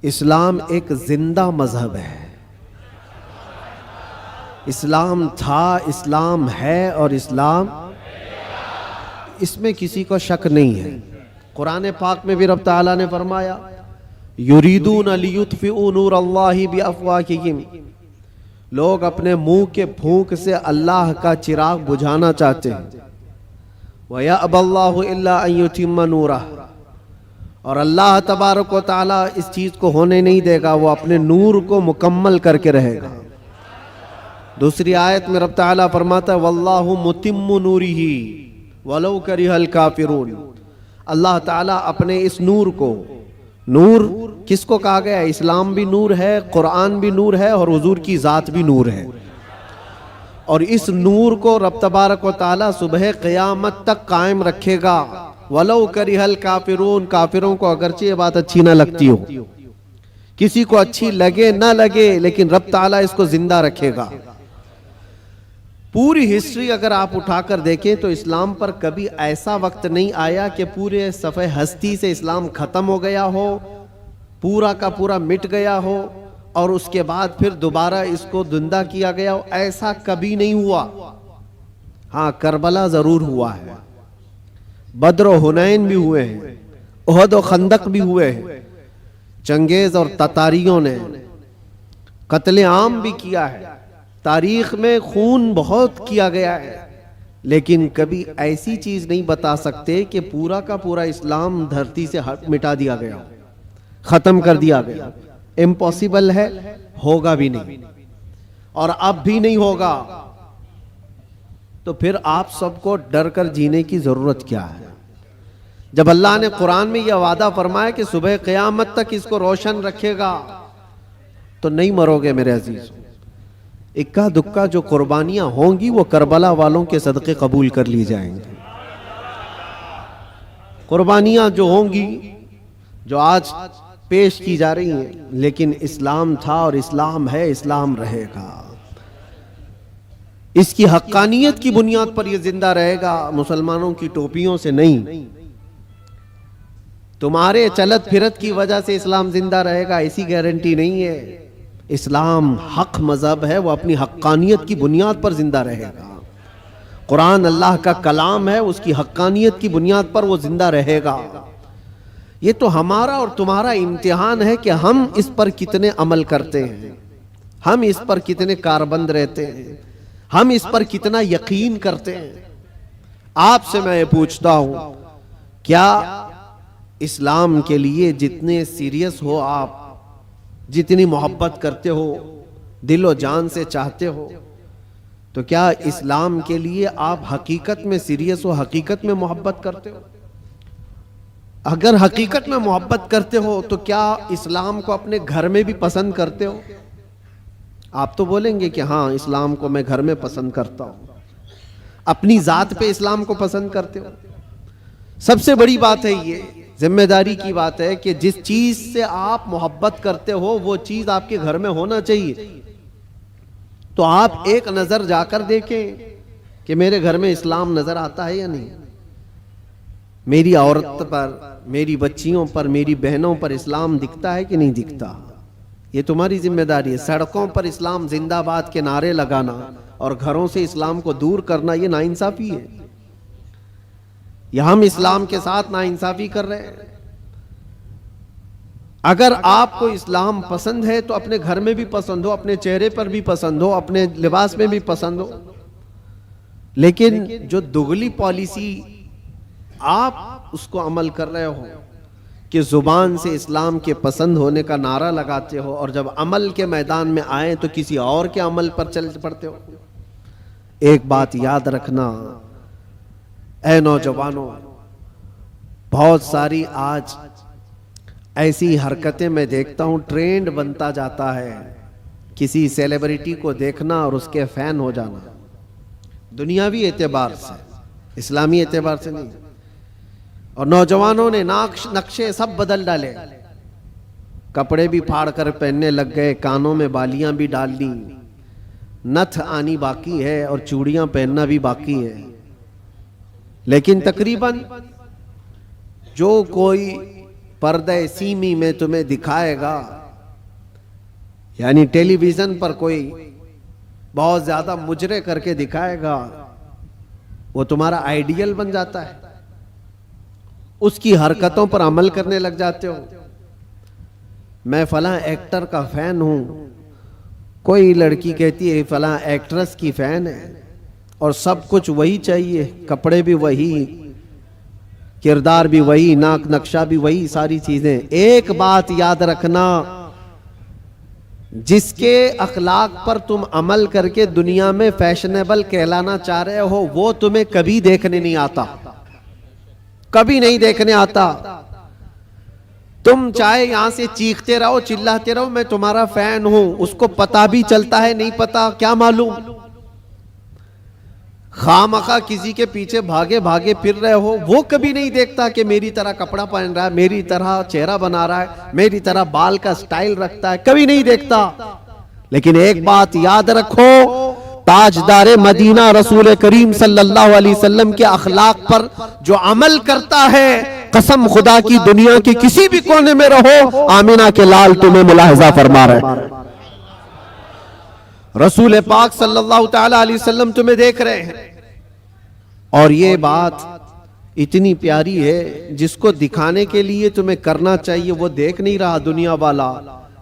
اسلام ایک زندہ مذہب ہے. اسلام تھا، اسلام ہے اور اسلام اس میں کسی کو شک نہیں ہے. قرآن پاک میں بھی رب تعالیٰ نے فرمایا یریدون لیطفئوا نور اللہ بافواہہم، لوگ اپنے منہ کے پھونک سے اللہ کا چراغ بجھانا چاہتے ہیں. وَيَأْبَى اللَّهُ إِلَّا أَن يُتِمَّ نُورَهُ، اور اللہ تبارک و تعالیٰ اس چیز کو ہونے نہیں دے گا، وہ اپنے نور کو مکمل کر کے رہے گا. دوسری آیت میں رب تعالیٰ فرماتا ہے وَاللَّهُ مُتِمُّ نُورِهِ وَلَوْ كَرِهَ الْكَافِرُونَ، اللہ تعالیٰ اپنے اس نور کو، نور کس کو کہا گیا ہے؟ اسلام بھی نور ہے، قرآن بھی نور ہے اور حضور کی ذات بھی نور ہے. اور اس نور کو رب تبارک و تعالیٰ صبح قیامت تک قائم رکھے گا. وَلَوْ كَرِهَ الْكَافِرُونَ، کافروں کو اگرچہ یہ بات اچھی نہ لگتی ہو، کسی کو اچھی لگے نہ لگے، لیکن رب تعالیٰ اس کو زندہ رکھے گا. پوری ہسٹری اگر آپ اٹھا کر دیکھیں تو اسلام پر کبھی ایسا وقت نہیں آیا کہ پورے صفحہ ہستی سے اسلام ختم ہو گیا ہو، پورا کا پورا مٹ گیا ہو اور اس کے بعد پھر دوبارہ اس کو زندہ کیا گیا ہو. ایسا کبھی نہیں ہوا. ہاں، کربلا ضرور ہوا ہے، بدر و حنین بھی ہوئے ہیں، احد و خندق بھی ہوئے ہیں، چنگیز اور تتاریوں نے قتل عام بھی کیا ہے، تاریخ میں خون بہت کیا گیا ہے، لیکن کبھی ایسی چیز نہیں بتا سکتے کہ پورا کا پورا اسلام دھرتی سے مٹا دیا گیا، ختم کر دیا گیا. امپاسبل ہے، ہوگا بھی نہیں اور اب بھی نہیں ہوگا. تو پھر آپ سب کو ڈر کر جینے کی ضرورت کیا ہے؟ جب اللہ نے قرآن میں یہ وعدہ فرمایا کہ صبح قیامت تک اس کو روشن رکھے گا تو نہیں مرو گے میرے عزیز. اکا دکا جو قربانیاں ہوں گی وہ کربلا والوں کے صدقے قبول کر لی جائیں گے. قربانیاں جو ہوں گی، جو آج پیش کی جا رہی ہیں، لیکن اسلام تھا اور اسلام ہے، اسلام رہے گا. اس کی حقانیت کی بنیاد پر یہ زندہ رہے گا، مسلمانوں کی ٹوپیوں سے نہیں. تمہارے چلت پھرت کی وجہ سے اسلام زندہ رہے گا ایسی گارنٹی نہیں ہے. اسلام حق مذہب ہے، وہ اپنی حقانیت کی بنیاد پر زندہ رہے گا. قرآن اللہ کا کلام ہے، اس کی حقانیت کی بنیاد پر وہ زندہ رہے گا. یہ تو ہمارا اور تمہارا امتحان ہے کہ ہم اس پر کتنے عمل کرتے ہیں، ہم اس پر کتنے کاربند رہتے ہیں، ہم اس پر کتنا یقین کرتے ہیں. آپ سے میں یہ پوچھتا ہوں، کیا اسلام کے لیے جتنے سیریس ہو آپ، جتنی محبت کرتے ہو، دل و جان سے چاہتے ہو، تو کیا اسلام کے لیے آپ حقیقت میں سیریس ہو، حقیقت میں محبت کرتے ہو؟ اگر حقیقت میں محبت کرتے ہو تو کیا اسلام کو اپنے گھر میں بھی پسند کرتے ہو؟ آپ تو بولیں گے کہ ہاں اسلام کو میں گھر میں پسند کرتا ہوں. اپنی ذات پہ اسلام کو پسند کرتے ہو؟ سب سے بڑی بات ہے، یہ ذمہ داری کی بات ہے کہ جس چیز سے آپ محبت کرتے ہو وہ چیز آپ کے گھر میں ہونا چاہیے. تو آپ ایک نظر جا کر دیکھیں کہ میرے گھر میں اسلام نظر آتا ہے یا نہیں. میری عورت پر، میری بچیوں پر، میری بہنوں پر اسلام دکھتا ہے کہ نہیں دکھتا؟ یہ تمہاری ذمہ داری ہے. سڑکوں پر اسلام زندہ باد کے نعرے لگانا اور گھروں سے اسلام کو دور کرنا یہ ناانصافی ہے. یہ ہم اسلام کے ساتھ ناانصافی کر رہے ہیں. اگر آپ کو اسلام پسند ہے تو اپنے گھر میں بھی پسند ہو، اپنے چہرے پر بھی پسند ہو، اپنے لباس میں بھی پسند ہو. لیکن جو دگلی پالیسی آپ اس کو عمل کر رہے ہو کہ زبان سے اسلام کے پسند ہونے کا نعرہ لگاتے ہو اور جب عمل کے میدان میں آئیں تو کسی اور کے عمل پر چل پڑتے ہو. ایک بات یاد رکھنا اے نوجوانوں، بہت ساری آج ایسی حرکتیں میں دیکھتا ہوں، ٹرینڈ بنتا جاتا ہے کسی سیلیبریٹی کو دیکھنا اور اس کے فین ہو جانا، دنیاوی اعتبار سے، اسلامی اعتبار سے نہیں. اور نوجوانوں نے نقشے سب بدل ڈالے، کپڑے بھی پھاڑ کر پہننے لگ گئے، کانوں میں بالیاں بھی ڈال دی، نتھ آنی باقی ہے اور چوڑیاں پہننا بھی باقی ہے. لیکن تقریباً جو کوئی پردے سیمی میں تمہیں دکھائے گا، یعنی ٹیلی ویژن پر کوئی بہت زیادہ مجرے کر کے دکھائے گا، وہ تمہارا آئیڈیل بن جاتا ہے، اس کی حرکتوں پر عمل کرنے لگ جاتے ہو۔ میں فلاں ایکٹر کا فین ہوں، کوئی لڑکی کہتی ہے فلاں ایکٹریس کی فین ہے، اور سب کچھ وہی چاہیے، کپڑے بھی وہی، کردار بھی وہی، ناک نقشہ بھی وہی، ساری چیزیں۔ ایک بات یاد رکھنا، جس کے اخلاق پر تم عمل کر کے دنیا میں فیشنیبل کہلانا چاہ رہے ہو، وہ تمہیں کبھی دیکھنے نہیں آتا، کبھی نہیں دیکھنے آتا۔ تم چاہے یہاں سے چیختے رہو، چلاتے رہو، میں تمہارا فین ہوں، اس کو پتا بھی چلتا ہے نہیں پتا کیا معلوم، خامخواہ کسی کے پیچھے بھاگے بھاگے پھر رہے ہو، وہ کبھی نہیں دیکھتا کہ میری طرح کپڑا پہن رہا ہے، میری طرح چہرہ بنا رہا ہے، میری طرح بال کا سٹائل رکھتا ہے، کبھی نہیں دیکھتا۔ لیکن ایک بات یاد رکھو، تاجدار مدینہ رسول کریم صلی اللہ علیہ وسلم کے اخلاق پر جو عمل کرتا ہے، قسم خدا کی دنیا کے کسی بھی کونے میں رہو، آمینہ کے لال تمہیں ملاحظہ فرما رہے ہیں، رسول پاک صلی اللہ تعالی علیہ وسلم تمہیں دیکھ رہے ہیں۔ اور یہ بات اتنی پیاری ہے، جس کو دکھانے کے لیے تمہیں کرنا چاہیے وہ دیکھ نہیں رہا دنیا والا،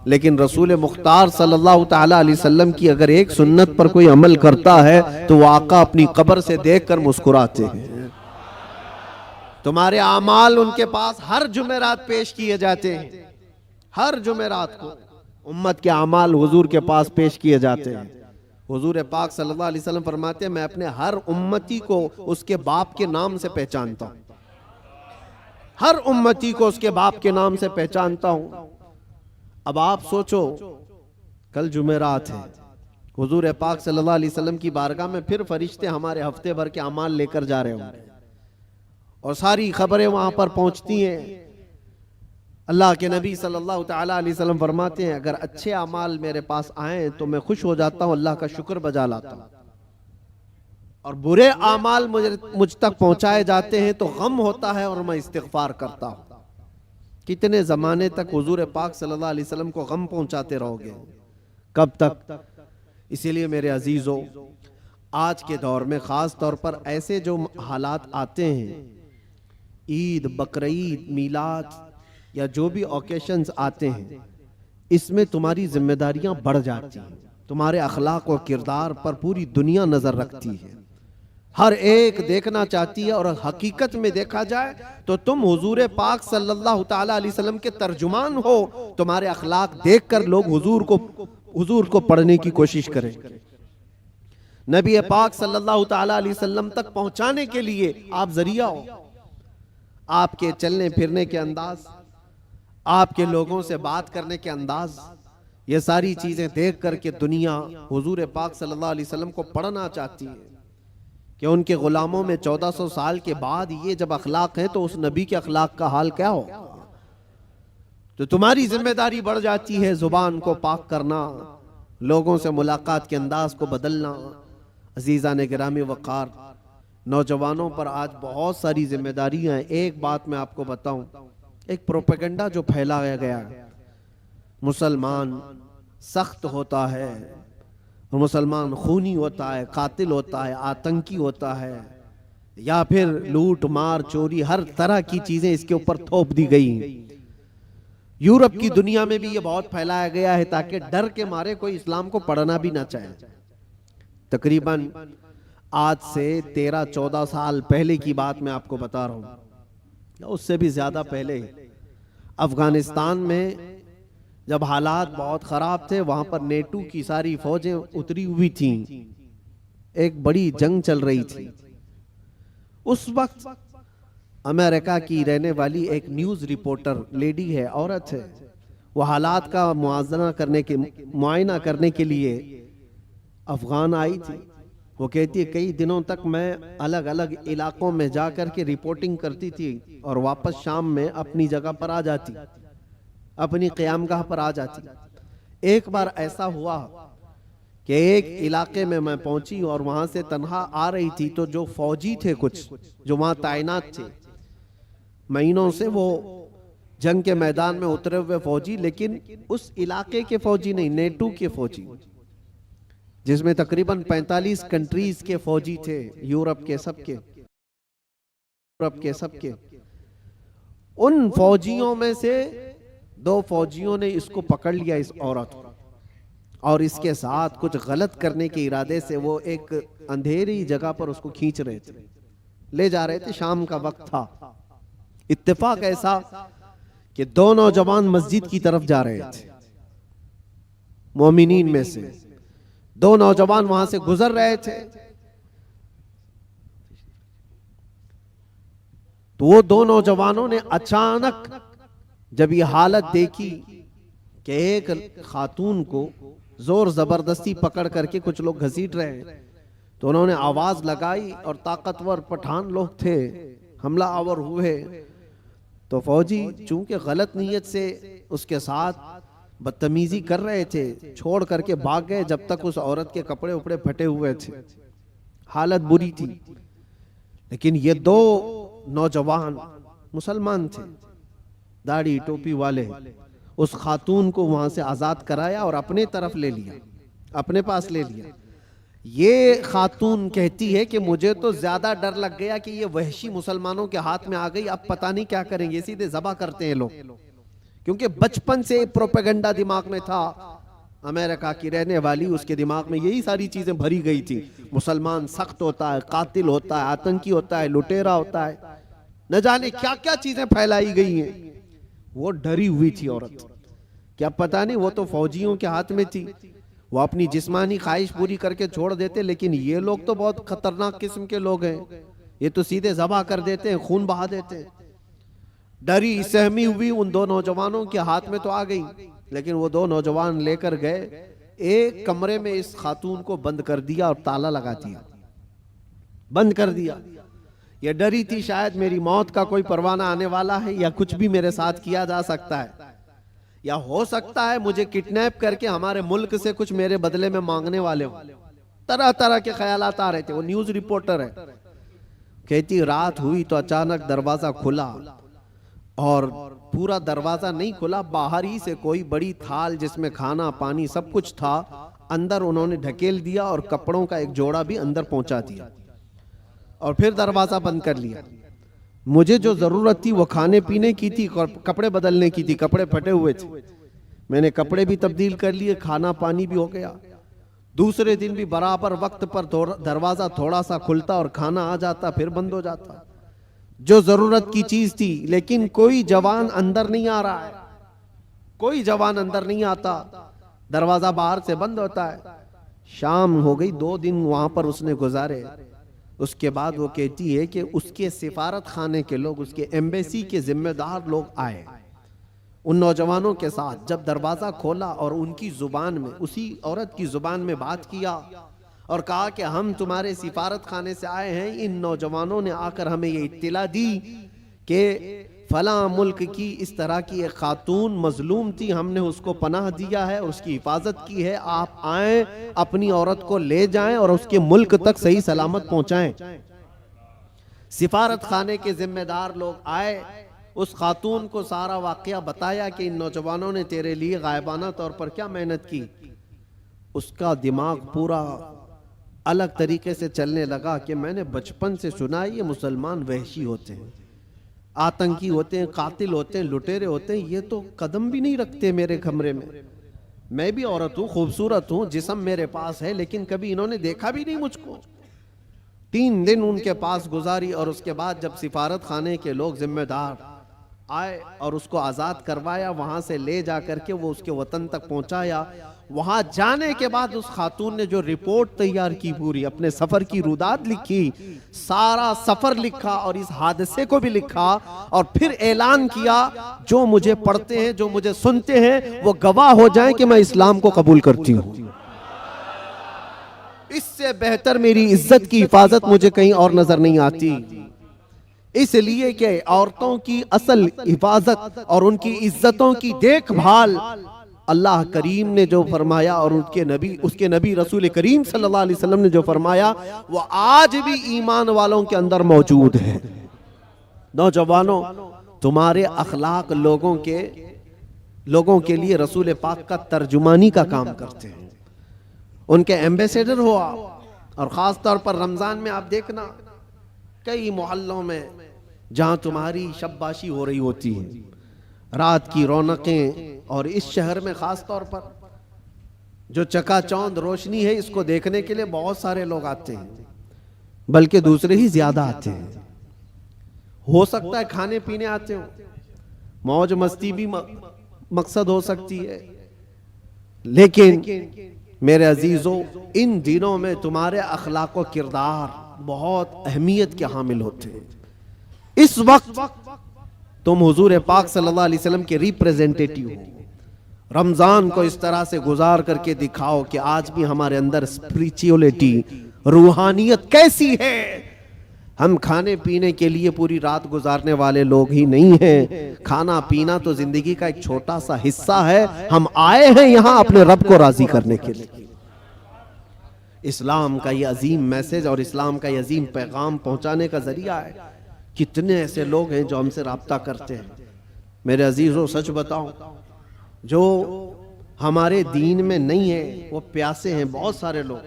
لیکن رسول مختار صلی اللہ تعالی علیہ وسلم کی اگر ایک سنت پر کوئی عمل کرتا ہے تو وہ آقا اپنی قبر سے دیکھ کر مسکراتے ہیں۔ تمہارے اعمال ان کے پاس ہر جمعرات پیش کیے جاتے ہیں، ہر جمعرات کو امت کے اعمال حضور کے پاس پیش کیے جاتے ہیں۔ حضور پاک صلی اللہ علیہ وسلم فرماتے ہیں میں اپنے ہر امتی کو اس کے باپ کے نام سے پہچانتا ہوں، ہر امتی کو اس کے باپ کے نام سے پہچانتا ہوں۔ اب آپ سوچو، کل جمعرات ہے، حضور پاک صلی اللہ علیہ وسلم کی بارگاہ میں پھر فرشتے ہمارے ہفتے بھر کے اعمال لے کر جا رہے ہوں گے، اور ساری خبریں وہاں پر پہنچتی ہیں۔ اللہ کے نبی صلی اللہ تعالیٰ علیہ وسلم فرماتے ہیں اگر اچھے اعمال میرے پاس آئیں تو میں خوش ہو جاتا ہوں، اللہ کا شکر بجا لاتا ہوں، اور برے اعمال مجھ تک پہنچائے جاتے ہیں تو غم ہوتا ہے اور میں استغفار کرتا ہوں۔ کتنے زمانے تک حضور پاک صلی اللہ علیہ وسلم کو غم پہنچاتے رہو گے؟ کب تک؟ اسی لیے میرے عزیزو، آج کے دور میں خاص طور پر ایسے جو حالات آتے ہیں، عید، بقرعید، میلاد یا جو بھی اوکیشنز آتے ہیں، اس میں تمہاری ذمہ داریاں بڑھ جاتی ہیں، تمہارے اخلاق و کردار پر پوری دنیا نظر رکھتی ہے، ہر ایک دیکھنا چاہتی ہے، اور حقیقت میں دیکھا جائے تو تم حضور پاک صلی اللہ تعالیٰ علیہ وسلم کے ترجمان ہو، تمہارے اخلاق دیکھ کر لوگ حضور کو پڑھنے کی کوشش کریں، نبی پاک صلی اللہ تعالیٰ علیہ وسلم تک پہنچانے کے لیے آپ ذریعہ ہو۔ آپ کے چلنے پھرنے کے انداز، آپ کے لوگوں سے بات کرنے کے انداز، یہ ساری چیزیں دیکھ کر کے دنیا حضور پاک صلی اللہ علیہ وسلم کو پڑھنا چاہتی ہے کہ ان کے غلاموں میں 1400 سال کے بعد یہ جب اخلاق ہیں تو اس نبی کے اخلاق کا حال کیا ہو؟ تو تمہاری ذمہ داری بڑھ جاتی ہے زبان کو پاک کرنا، لوگوں سے ملاقات کے انداز کو بدلنا۔ عزیزان گرامی وقار، نوجوانوں پر آج بہت ساری ذمہ داریاں ہیں۔ ایک بات میں آپ کو بتاؤں، ایک پروپیگنڈا جو پھیلایا گیا، مسلمان سخت ہوتا ہے، مسلمان خونی ہوتا ہے، قاتل ہوتا ہے، آتنکی ہوتا ہے، یا پھر لوٹ مار چوری، ہر طرح کی چیزیں اس کے اوپر تھوپ دی گئی ہیں۔ یورپ کی دنیا میں بھی یہ بہت پھیلایا گیا ہے تاکہ ڈر کے مارے کوئی اسلام کو پڑھنا بھی نہ چاہے۔ تقریباً آج سے 13-14 سال پہلے کی بات میں آپ کو بتا رہا ہوں، اس سے بھی زیادہ پہلے افغانستان میں جب حالات بہت خراب تھے، وہاں پر نیٹو کی ساری فوجیں اتری ہوئی تھیں، ایک بڑی جنگ چل رہی تھی۔ اس وقت امریکہ کی رہنے والی ایک نیوز رپورٹر لیڈی ہے، عورت ہے، وہ حالات کا معائنہ کرنے کے لیے افغان آئی تھی۔ وہ کہتی ہے کئی دنوں تک میں الگ الگ علاقوں میں جا کر کے رپورٹنگ کرتی تھی اور واپس شام میں اپنی جگہ پر آ جاتی، اپنی قیام گاہ پر آ جاتی۔ ایک بار ایسا ہوا کہ ایک علاقے میں پہنچی اور وہاں سے تنہا آ رہی تھی، تو جو فوجی تھے کچھ جو وہاں تعینات تھے، مہینوں سے وہ جنگ کے میدان میں اترے ہوئے فوجی، لیکن اس علاقے کے فوجی نہیں، نیٹو کے فوجی، جس میں تقریباً 45 کنٹریز کے فوجی تھے، یورپ کے سب کے ان فوجیوں میں سے 2 فوجیوں نے اس کو پکڑ لیا، اس عورت کو، اور اس کے ساتھ کچھ غلط کرنے کے ارادے سے وہ ایک اندھیری جگہ پر اس کو کھینچ رہے تھے، لے جا رہے تھے، شام کا وقت تھا۔ اتفاق ایسا کہ 2 نوجوان مسجد کی طرف جا رہے تھے، مومنین میں سے 2 نوجوان وہاں سے گزر رہے تھے، تو وہ 2 نوجوانوں نے اچانک جب یہ حالت دیکھی کہ ایک خاتون کو زور زبردستی پکڑ کر کے کچھ لوگ گھسیٹ رہے ہیں، تو انہوں نے آواز لگائی، اور طاقتور پٹھان لوگ تھے، حملہ آور ہوئے، تو فوجی چونکہ غلط نیت سے اس کے ساتھ بدتمیزی کر رہے تھے، چھوڑ کر کے بھاگ گئے جب تک اس عورت کے کپڑے اپڑے پھٹے ہوئے تھے، حالت بری تھی۔ لیکن یہ 2 نوجوان مسلمان تھے، داڑھی ٹوپی والے، اس خاتون کو وہاں سے آزاد کرایا اور اپنے طرف لے لیا، اپنے پاس لے لیا۔ یہ خاتون کہتی ہے کہ مجھے تو زیادہ ڈر لگ گیا کہ یہ وحشی مسلمانوں کے ہاتھ میں آ گئی، اب پتہ نہیں کیا کریں گے، سیدھے ذبح کرتے ہیں لوگ، کیونکہ بچپن سے پروپیگنڈا دماغ میں تھا، امریکہ کی رہنے والی، اس کے دماغ میں یہی ساری چیزیں بھری گئی تھی، مسلمان سخت ہوتا ہے، قاتل ہوتا ہے، آتنکی ہوتا ہے، لٹیرا ہوتا ہے، نہ جانے کیا کیا چیزیں پھیلائی گئی ہیں۔ وہ ڈری ہوئی تھی عورت، کیا پتہ نہیں، وہ تو فوجیوں کے ہاتھ میں تھی، وہ اپنی جسمانی خواہش پوری کر کے چھوڑ دیتے، لیکن یہ لوگ تو بہت خطرناک قسم کے لوگ ہیں، یہ تو سیدھے ذبح کر دیتے ہیں، خون بہا دیتے ہیں۔ ڈری سہمی ہوئی ان 2 نوجوانوں کے ہاتھ میں تو آ گئی، لیکن وہ 2 نوجوان لے کر گئے ایک کمرے میں، اس خاتون کو بند کر دیا اور تالا لگا دیا، بند کر دیا۔ یہ ڈری تھی شاید میری موت کا کوئی پروانہ آنے والا ہے، یا کچھ بھی میرے ساتھ کیا جا سکتا ہے، یا ہو سکتا ہے مجھے کڈنیپ کر کے ہمارے ملک سے کچھ میرے بدلے میں مانگنے والے ہوں، طرح طرح کے خیالات آ رہے تھے۔ وہ نیوز رپورٹر ہے، کہتی رات ہوئی تو اچانک دروازہ کھلا، اور پورا دروازہ نہیں کھلا، باہر ہی سے کوئی بڑی تھال جس میں کھانا پانی سب کچھ تھا، اندر انہوں نے ڈھکیل دیا اور کپڑوں کا ایک جوڑا بھی اندر پہنچا دیا، اور پھر دروازہ بند کر لیا۔ مجھے جو ضرورت تھی وہ کھانے پینے کی تھی، کپڑے بدلنے کی تھی، کپڑے پھٹے ہوئے تھے، میں نے کپڑے بھی تبدیل کر لیے، کھانا پانی بھی ہو گیا۔ دوسرے دن بھی برابر وقت پر دروازہ تھوڑا سا کھلتا اور کھانا آ جاتا، پھر بند ہو جاتا، جو ضرورت کی چیز تھی۔ لیکن کوئی جوان اندر نہیں آ رہا ہے، کوئی جوان اندر نہیں آتا، دروازہ باہر سے بند ہوتا ہے۔ شام ہو گئی، 2 دن وہاں پر اس نے گزارے۔ اس کے بعد وہ کہتی ہے کہ اس کے سفارت خانے کے لوگ، اس کے ایمبیسی کے ذمہ دار لوگ آئے ان نوجوانوں کے ساتھ، جب دروازہ کھولا اور ان کی زبان میں، اسی عورت کی زبان میں بات کیا اور کہا کہ ہم تمہارے سفارت خانے سے آئے ہیں، ان نوجوانوں نے آ کر ہمیں یہ اطلاع دی کہ فلاں ملک کی اس طرح کی ایک خاتون مظلوم تھی، ہم نے اس کو پناہ دیا ہے اور اس کی حفاظت کی ہے، آپ آئیں، اپنی عورت کو لے جائیں اور اس کے ملک تک صحیح سلامت پہنچائیں۔ سفارت خانے کے ذمہ دار لوگ آئے، اس خاتون کو سارا واقعہ بتایا کہ ان نوجوانوں نے تیرے لیے غائبانہ طور پر کیا محنت کی۔ اس کا دماغ پورا الگ طریقے سے چلنے لگا کہ میں نے بچپن سے سنا یہ مسلمان وحشی ہوتے ہیں، آتنکی ہوتے ہیں، قاتل ہوتے ہیں، لٹیرے ہوتے ہیں، یہ تو قدم بھی نہیں رکھتے میرے کمرے میں بھی عورت ہوں، خوبصورت ہوں، جسم میرے پاس ہے، لیکن کبھی انہوں نے دیکھا بھی نہیں مجھ کو۔ 3 دن ان کے پاس گزاری، اور اس کے بعد جب سفارت خانے کے لوگ ذمہ دار آئے اور اس کو آزاد کروایا، وہاں سے لے جا کر کے وہ اس کے وطن تک پہنچایا۔ وہاں جانے کے بعد اس خاتون نے جو رپورٹ تیار کی، پوری اپنے سفر کی روداد لکھی، سارا سفر لکھا اور اس حادثے کو بھی لکھا، اور پھر اعلان کیا جو مجھے پڑھتے ہیں، جو مجھے سنتے ہیں، وہ گواہ ہو جائیں کہ میں اسلام کو قبول کرتی ہوں۔ اس سے بہتر میری عزت کی حفاظت مجھے کہیں اور نظر نہیں آتی، اس لیے کہ عورتوں کی اصل حفاظت اور ان کی عزتوں کی دیکھ بھال اللہ کریم نے جو فرمایا، اور اس کے نبی رسول کریم صلی اللہ علیہ وسلم نے جو فرمایا، وہ آج بھی ایمان والوں کے اندر موجود ہے۔ نوجوانوں، تمہارے اخلاق لوگوں کے لیے رسول پاک کا ترجمانی کا کام کرتے ہیں، ان کے ایمبیسیڈر ہو آپ۔ اور خاص طور پر رمضان میں آپ دیکھنا کئی محلوں میں جہاں تمہاری شباشی ہو رہی ہوتی ہے، رات کی رونقیں، اور اس شہر میں خاص طور پر جو چکا چوند روشنی ہے، اس کو دیکھنے کے لیے بہت سارے لوگ آتے ہیں، بلکہ دوسرے ہی زیادہ آتے ہیں۔ ہو سکتا ہے کھانے پینے آتے ہوں، موج مستی بھی مقصد ہو سکتی ہے، لیکن میرے عزیزوں ان دنوں میں تمہارے اخلاق و کردار بہت اہمیت کے حامل ہوتے ہیں۔ اس وقت تم حضور پاک صلی اللہ علیہ وسلم کے ریپریزنٹیٹیو ہو، رمضان کو اس طرح سے گزار کر کے دکھاؤ کہ آج بھی ہمارے اندر اسپریچولیٹی، روحانیت کیسی ہے۔ ہم کھانے پینے کے لیے پوری رات گزارنے والے لوگ ہی نہیں ہیں، کھانا پینا تو زندگی کا ایک چھوٹا سا حصہ ہے۔ ہم آئے ہیں یہاں اپنے رب کو راضی کرنے کے لیے۔ اسلام کا یہ عظیم میسج اور اسلام کا یہ عظیم پیغام پہنچانے کا ذریعہ ہے۔ کتنے ایسے لوگ ہیں جو ہم سے رابطہ کرتے ہیں۔ میرے عزیزوں سچ بتاؤں، جو ہمارے دین میں نہیں ہے وہ پیاسے ہیں، بہت سارے لوگ،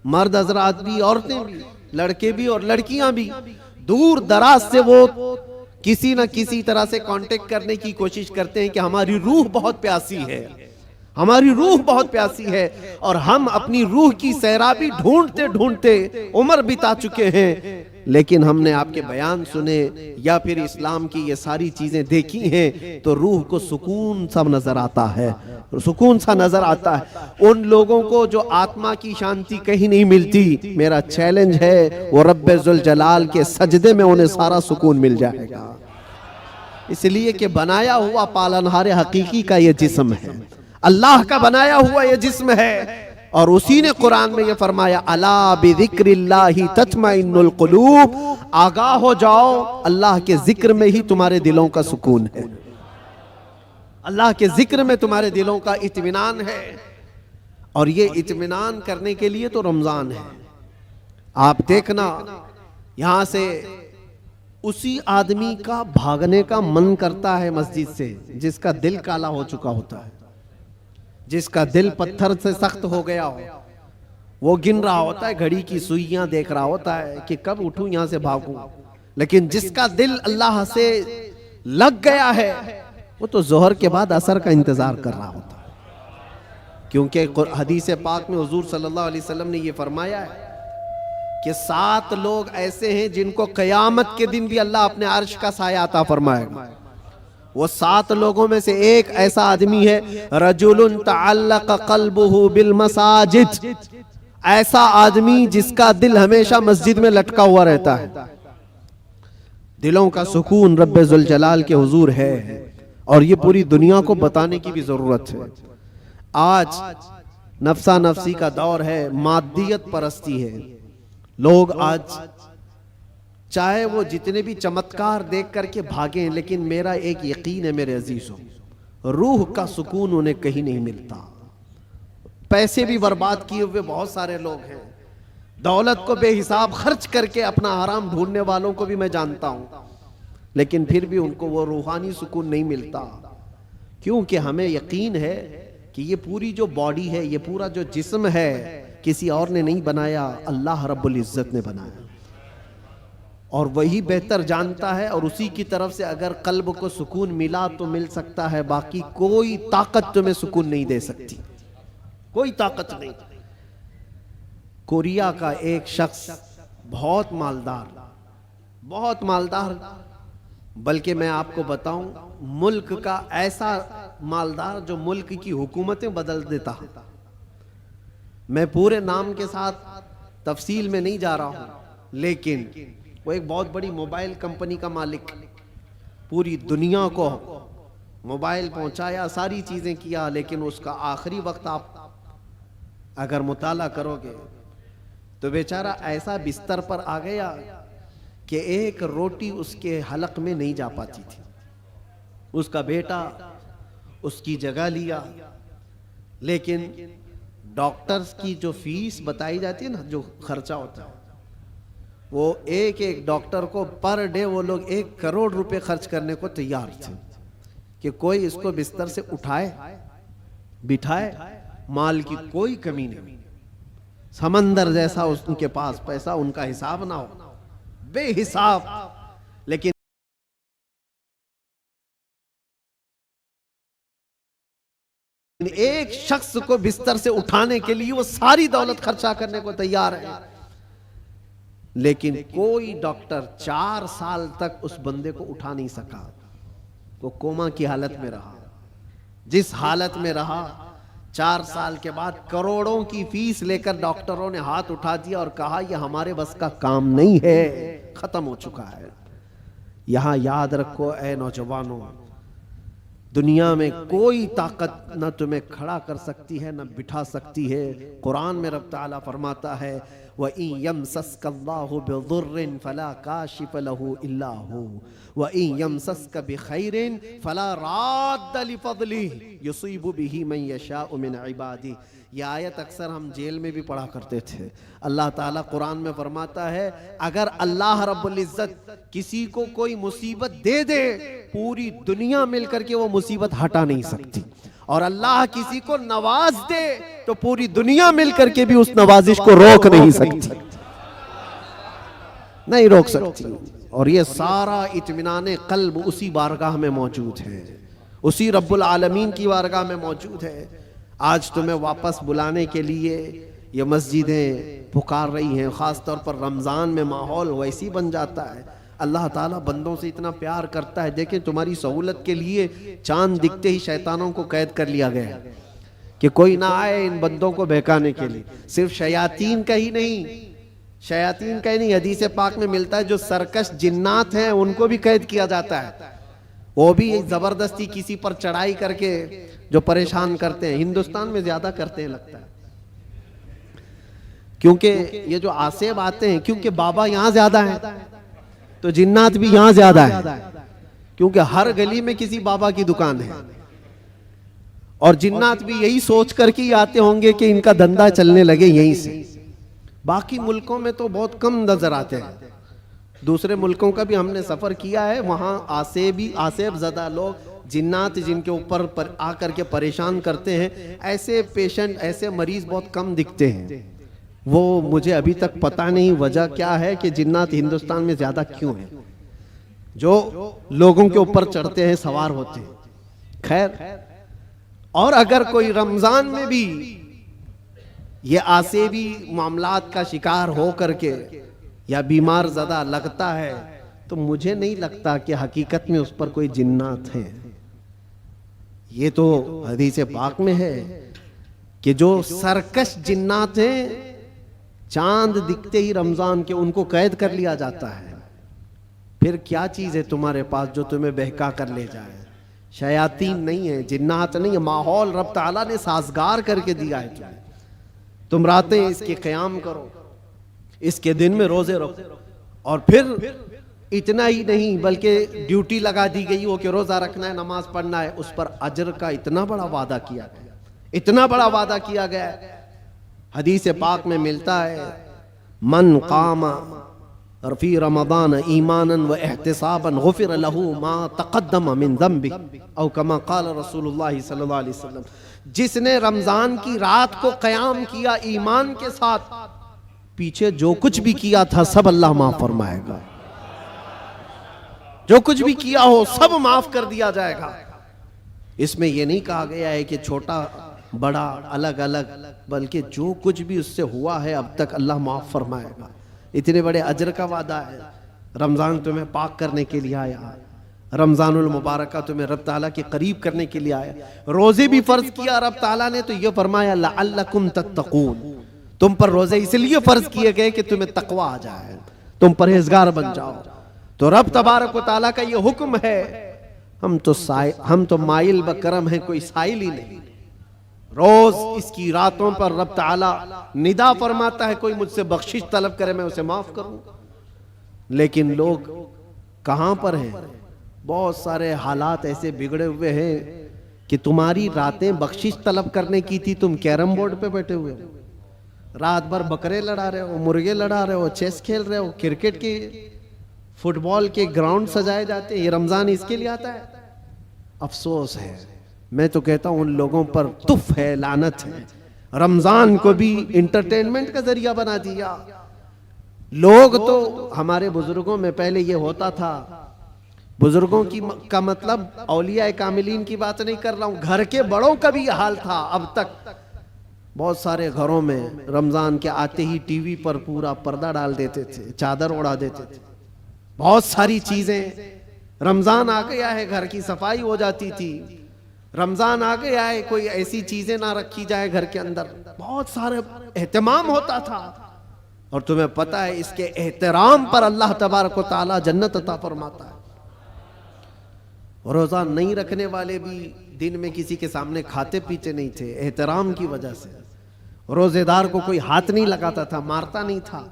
مرد حضرات بھی، عورتیں بھی، لڑکے بھی اور لڑکیاں بھی، دور دراز سے وہ کسی نہ کسی طرح سے کانٹیکٹ کرنے کی کوشش کرتے ہیں کہ ہماری روح بہت پیاسی ہے، ہماری روح بہت پیاسی ہے، اور ہم اپنی روح کی سیرابی ڈھونڈتے ڈھونڈتے عمر بتا چکے ہیں، لیکن ہم نے آپ کے بیان سنے یا پھر اسلام کی یہ ساری چیزیں دیکھی ہیں تو روح کو سکون سا نظر آتا ہے، سکون سا نظر آتا ہے۔ ان لوگوں کو جو آتما کی شانتی کہیں نہیں ملتی، میرا چیلنج ہے وہ رب ذوالجلال کے سجدے میں انہیں سارا سکون مل جائے گا، اس لیے کہ بنایا ہوا پالنہار حقیقی کا یہ جسم ہے، اللہ کا بنایا ہوا یہ جسم ہے، اور اسی نے قرآن میں یہ فرمایا الا بذکر اللہ تطمئن القلوب، آگاہ ہو جاؤ اللہ کے ذکر میں ہی تمہارے دلوں کا سکون ہے، اللہ کے ذکر میں تمہارے دلوں کا اطمینان ہے، اور یہ اطمینان کرنے کے لیے تو رمضان ہے۔ آپ دیکھنا یہاں سے اسی آدمی کا بھاگنے کا من کرتا ہے مسجد سے جس کا دل کالا ہو چکا ہوتا ہے، جس کا دل پتھر سے سخت ہو گیا ہو، وہ گن رہا ہوتا ہے، گھڑی کی سوئیاں دیکھ رہا ہوتا ہے کہ کب اٹھوں یہاں سے بھاگوں، لیکن جس کا دل اللہ سے لگ گیا ہے وہ تو ظہر کے بعد عصر کا انتظار کر رہا ہوتا ہے، کیونکہ حدیث پاک میں حضور صلی اللہ علیہ وسلم نے یہ فرمایا ہے کہ 7 لوگ ایسے ہیں جن کو قیامت کے دن بھی اللہ اپنے عرش کا سایہ عطا فرمائے گا۔ وہ 7 لوگوں میں سے ایک ایسا آدمی ہے رجل تعلق قلبہ بالمساجد، ایسا آدمی جس کا دل ہمیشہ مسجد میں لٹکا ہوا رہتا ہے۔ دلوں کا سکون رب ذوالجلال کے حضور ہے، اور یہ پوری دنیا کو بتانے کی بھی ضرورت ہے۔ آج نفسا نفسی کا دور ہے، مادیت پرستی ہے، لوگ آج چاہے وہ جتنے بھی چمتکار دیکھ کر کے بھاگیں، لیکن میرا ایک یقین ہے میرے عزیزوں، روح کا سکون انہیں کہیں نہیں ملتا۔ پیسے بھی برباد کیے ہوئے بہت سارے لوگ ہیں، دولت کو بے حساب خرچ کر کے اپنا حرام ڈھونڈنے والوں کو بھی میں جانتا ہوں، لیکن پھر بھی ان کو وہ روحانی سکون نہیں ملتا، کیونکہ ہمیں یقین ہے کہ یہ پوری جو باڈی ہے، یہ پورا جو جسم ہے، کسی اور نے نہیں بنایا، اللہ رب العزت نے بنایا، اور وہی بہتر جانتا ہے، اور اسی کی طرف سے اگر قلب کو سکون ملا تو مل سکتا ہے، باقی کوئی طاقت تمہیں سکون نہیں دے سکتی، کوئی طاقت نہیں۔ کوریا کا ایک شخص بہت مالدار، بلکہ میں آپ کو بتاؤں ملک کا ایسا مالدار جو ملک کی حکومتیں بدل دیتا۔ میں پورے نام کے ساتھ تفصیل میں نہیں جا رہا ہوں، لیکن وہ ایک بہت بڑی موبائل کمپنی کا مالک، پوری دنیا کو موبائل پہنچایا، ساری چیزیں کیا، لیکن اس کا آخری وقت آپ اگر مطالعہ کرو گے تو بیچارہ ایسا بستر پر آ گیا کہ ایک روٹی اس کے حلق میں نہیں جا پاتی تھی۔ اس کا بیٹا اس کی جگہ لیا، لیکن ڈاکٹرز کی جو فیس بتائی جاتی ہے نا، جو خرچہ ہوتا ہے، وہ ایک ایک ڈاکٹر کو پر ڈے وہ لوگ 1 کروڑ روپے خرچ کرنے کو تیار تھے کہ کوئی اس کو بستر سے اٹھائے بٹھائے، مال کی کوئی کمی نہیں، سمندر جیسا ان کے پاس پیسہ، ان کا حساب نہ ہو، بے حساب، لیکن ایک شخص کو بستر سے اٹھانے کے لیے وہ ساری دولت خرچہ کرنے کو تیار ہے، لیکن کوئی ڈاکٹر 4 سال تک اس بندے کو اٹھا نہیں سکا، وہ کوما کی حالت میں رہا، جس حالت میں رہا 4 سال کے بعد کروڑوں کی فیس لے کر ڈاکٹروں نے ہاتھ اٹھا دیا اور کہا یہ ہمارے بس کا کام نہیں ہے، ختم ہو چکا ہے۔ یہاں یاد رکھو اے نوجوانوں، دنیا میں کوئی طاقت نہ تمہیں کھڑا کر سکتی ہے نہ بٹھا سکتی ہے۔ قرآن میں رب تعالیٰ فرماتا ہے وَإِن يَمْسَسْكَ اللَّهُ بِضُرٍّ فَلَا كَاشِفَ لَهُ إِلَّا هُوَ وَإِن يَمْسَسْكَ بِخَيْرٍ فَلَا رَادَّ لِفَضْلِهِ يُصِيبُ بِهِ مَن يَشَاءُ مِنْ عِبَادِهِ۔ یہ آیت اکثر ہم جیل میں بھی پڑھا کرتے تھے۔ اللہ تعالیٰ قرآن میں فرماتا ہے اگر اللہ رب العزت کسی کو کوئی مصیبت دے دے، پوری دنیا مل کر کے وہ مصیبت ہٹا نہیں سکتی، اور اللہ کسی کو نواز دے تو پوری دنیا مل کر کے بھی اس نوازش کو روک نہیں سکتی، نہیں روک سکتی۔ اور یہ سارا اطمینان قلب اسی بارگاہ میں موجود ہے، اسی رب العالمین کی بارگاہ میں موجود ہے۔ آج تمہیں واپس بلانے کے لیے یہ مسجدیں پکار رہی ہیں، خاص طور پر رمضان میں ماحول ویسی بن جاتا ہے۔ اللہ تعالیٰ بندوں سے اتنا پیار کرتا ہے، دیکھیں تمہاری سہولت کے لیے چاند دکھتے ہی شیطانوں کو قید کر لیا گیا کہ کوئی نہ آئے ان بندوں کو بہکانے کے لیے۔ صرف شیاطین کا ہی نہیں، حدیث پاک میں ملتا ہے جو سرکش جنات ہیں ان کو بھی قید کیا جاتا ہے، وہ بھی زبردستی کسی پر چڑھائی کر کے جو پریشان کرتے ہیں۔ ہندوستان میں زیادہ کرتے ہیں لگتا ہے، کیونکہ یہ جو آسیب آتے ہیں، کیونکہ بابا یہاں زیادہ ہیں تو جنات بھی یہاں زیادہ ہیں، کیونکہ ہر گلی میں کسی بابا کی دکان ہے، اور جنات بھی یہی سوچ کر کے آتے ہوں گے کہ ان کا دھندا چلنے لگے یہیں سے۔ باقی ملکوں میں تو بہت کم نظر آتے ہیں، دوسرے ملکوں کا بھی ہم نے سفر کیا ہے، وہاں آسیب زدہ لوگ، جنات جن کے اوپر آ کر کے پریشان کرتے ہیں، ایسے پیشنٹ، ایسے مریض بہت کم دکھتے ہیں۔ وہ مجھے ابھی تک پتہ نہیں وجہ کیا ہے کہ جنات ہندوستان میں زیادہ کیوں ہیں، جو لوگوں کے اوپر چڑھتے ہیں، سوار ہوتے ہیں۔ خیر، اور اگر کوئی رمضان میں بھی یہ آسیبی معاملات کا شکار ہو کر کے یا بیمار زدہ لگتا ہے تو مجھے نہیں لگتا کہ حقیقت میں اس پر کوئی جنات ہیں۔ یہ تو حدیث پاک میں ہے کہ جو سرکش جنات ہیں، چاند دکھتے ہی رمضان کے ان کو قید کر لیا جاتا ہے۔ پھر کیا چیز ہے تمہارے پاس جو تمہیں بہکا کر لے جائے؟ شیاطین نہیں ہے، جنات نہیں ہے، ماحول رب تعالیٰ نے سازگار کر کے دیا ہے تمہیں۔ تم راتیں اس کے قیام کرو، اس کے دن میں روزے رکھو، اور پھر اتنا ہی نہیں بلکہ ڈیوٹی لگا دی گئی ہو کہ روزہ رکھنا ہے، نماز پڑھنا ہے، اس پر اجر کا اتنا بڑا وعدہ کیا گیا، اتنا بڑا وعدہ کیا گیا ہے۔ حدیث پاک میں ملتا ہے من قام فی رمضان ایمانا و احتسابا غفر له ما تقدم من ذنبه او کما قال رسول اللہ صلی اللہ علیہ وسلم، جس نے رمضان کی رات کو قیام کیا ایمان کے ساتھ، پیچھے جو کچھ بھی کیا تھا سب اللہ معاف فرمائے گا، جو کچھ بھی کیا ہو سب معاف کر دیا جائے گا۔ اس میں یہ نہیں کہا گیا ہے کہ چھوٹا بڑا الگ الگ، بلکہ جو کچھ بھی اس سے ہوا ہے اب تک اللہ معاف فرمائے گا۔ اتنے بڑے اجر کا وعدہ ہے۔ رمضان تمہیں پاک کرنے کے لیے آیا، رمضان المبارکہ تمہیں رب تعالیٰ کے قریب کرنے کے لیے آیا۔ روزے بھی فرض کیا رب تعالیٰ نے تو یہ فرمایا لعلکم تتقون، تم پر روزے اس لیے فرض کیے گئے کہ تمہیں تقوی آ جائے، تم پرہیزگار بن جاؤ۔ تو رب تبارک و تعالیٰ کا یہ حکم ہے، ہم تو مائل بکرم ہیں، کوئی سائل ہی نہیں۔ روز اس کی راتوں پر رب تعالیٰ ندا فرماتا ہے کوئی مجھ سے بخشش طلب کرے میں اسے معاف کروں، لیکن لوگ کہاں پر ہیں؟ بہت سارے حالات ایسے بگڑے ہوئے ہیں کہ تمہاری راتیں بخشش طلب کرنے کی تھی، تم کیرم بورڈ پہ بیٹھے ہوئے، رات بھر بکرے لڑا رہے ہو، مرغے لڑا رہے ہو، چیس کھیل رہے ہو، کرکٹ کے فٹ بال کے گراؤنڈ سجائے جاتے ہیں، یہ رمضان اس کے لیے آتا ہے؟ افسوس ہے، میں تو کہتا ہوں ان لوگوں پر تف ہے، لعنت ہے، رمضان کو بھی انٹرٹینمنٹ کا ذریعہ بنا دیا۔ لوگ تو ہمارے بزرگوں میں پہلے یہ ہوتا تھا، بزرگوں کا مطلب اولیاء کاملین کی بات نہیں کر رہا ہوں، گھر کے بڑوں کا بھی یہ حال تھا۔ اب تک بہت سارے گھروں میں رمضان کے آتے ہی ٹی وی پر پورا پردہ ڈال دیتے تھے، چادر اڑا دیتے تھے، بہت ساری چیزیں۔ رمضان آ گیا ہے، گھر کی صفائی ہو جاتی تھی، رمضان آ گیا ہے، کوئی ایسی چیزیں نہ رکھی جائے گھر کے اندر، بہت سارے اہتمام ہوتا تھا۔ اور تمہیں پتہ ہے اس کے احترام پر اللہ تبارک و تعالی جنت عطا فرماتا ہے۔ روزہ نہیں رکھنے والے بھی دن میں کسی کے سامنے کھاتے پیتے نہیں تھے، احترام کی وجہ سے۔ روزے دار کو کوئی ہاتھ نہیں لگاتا تھا، مارتا نہیں تھا۔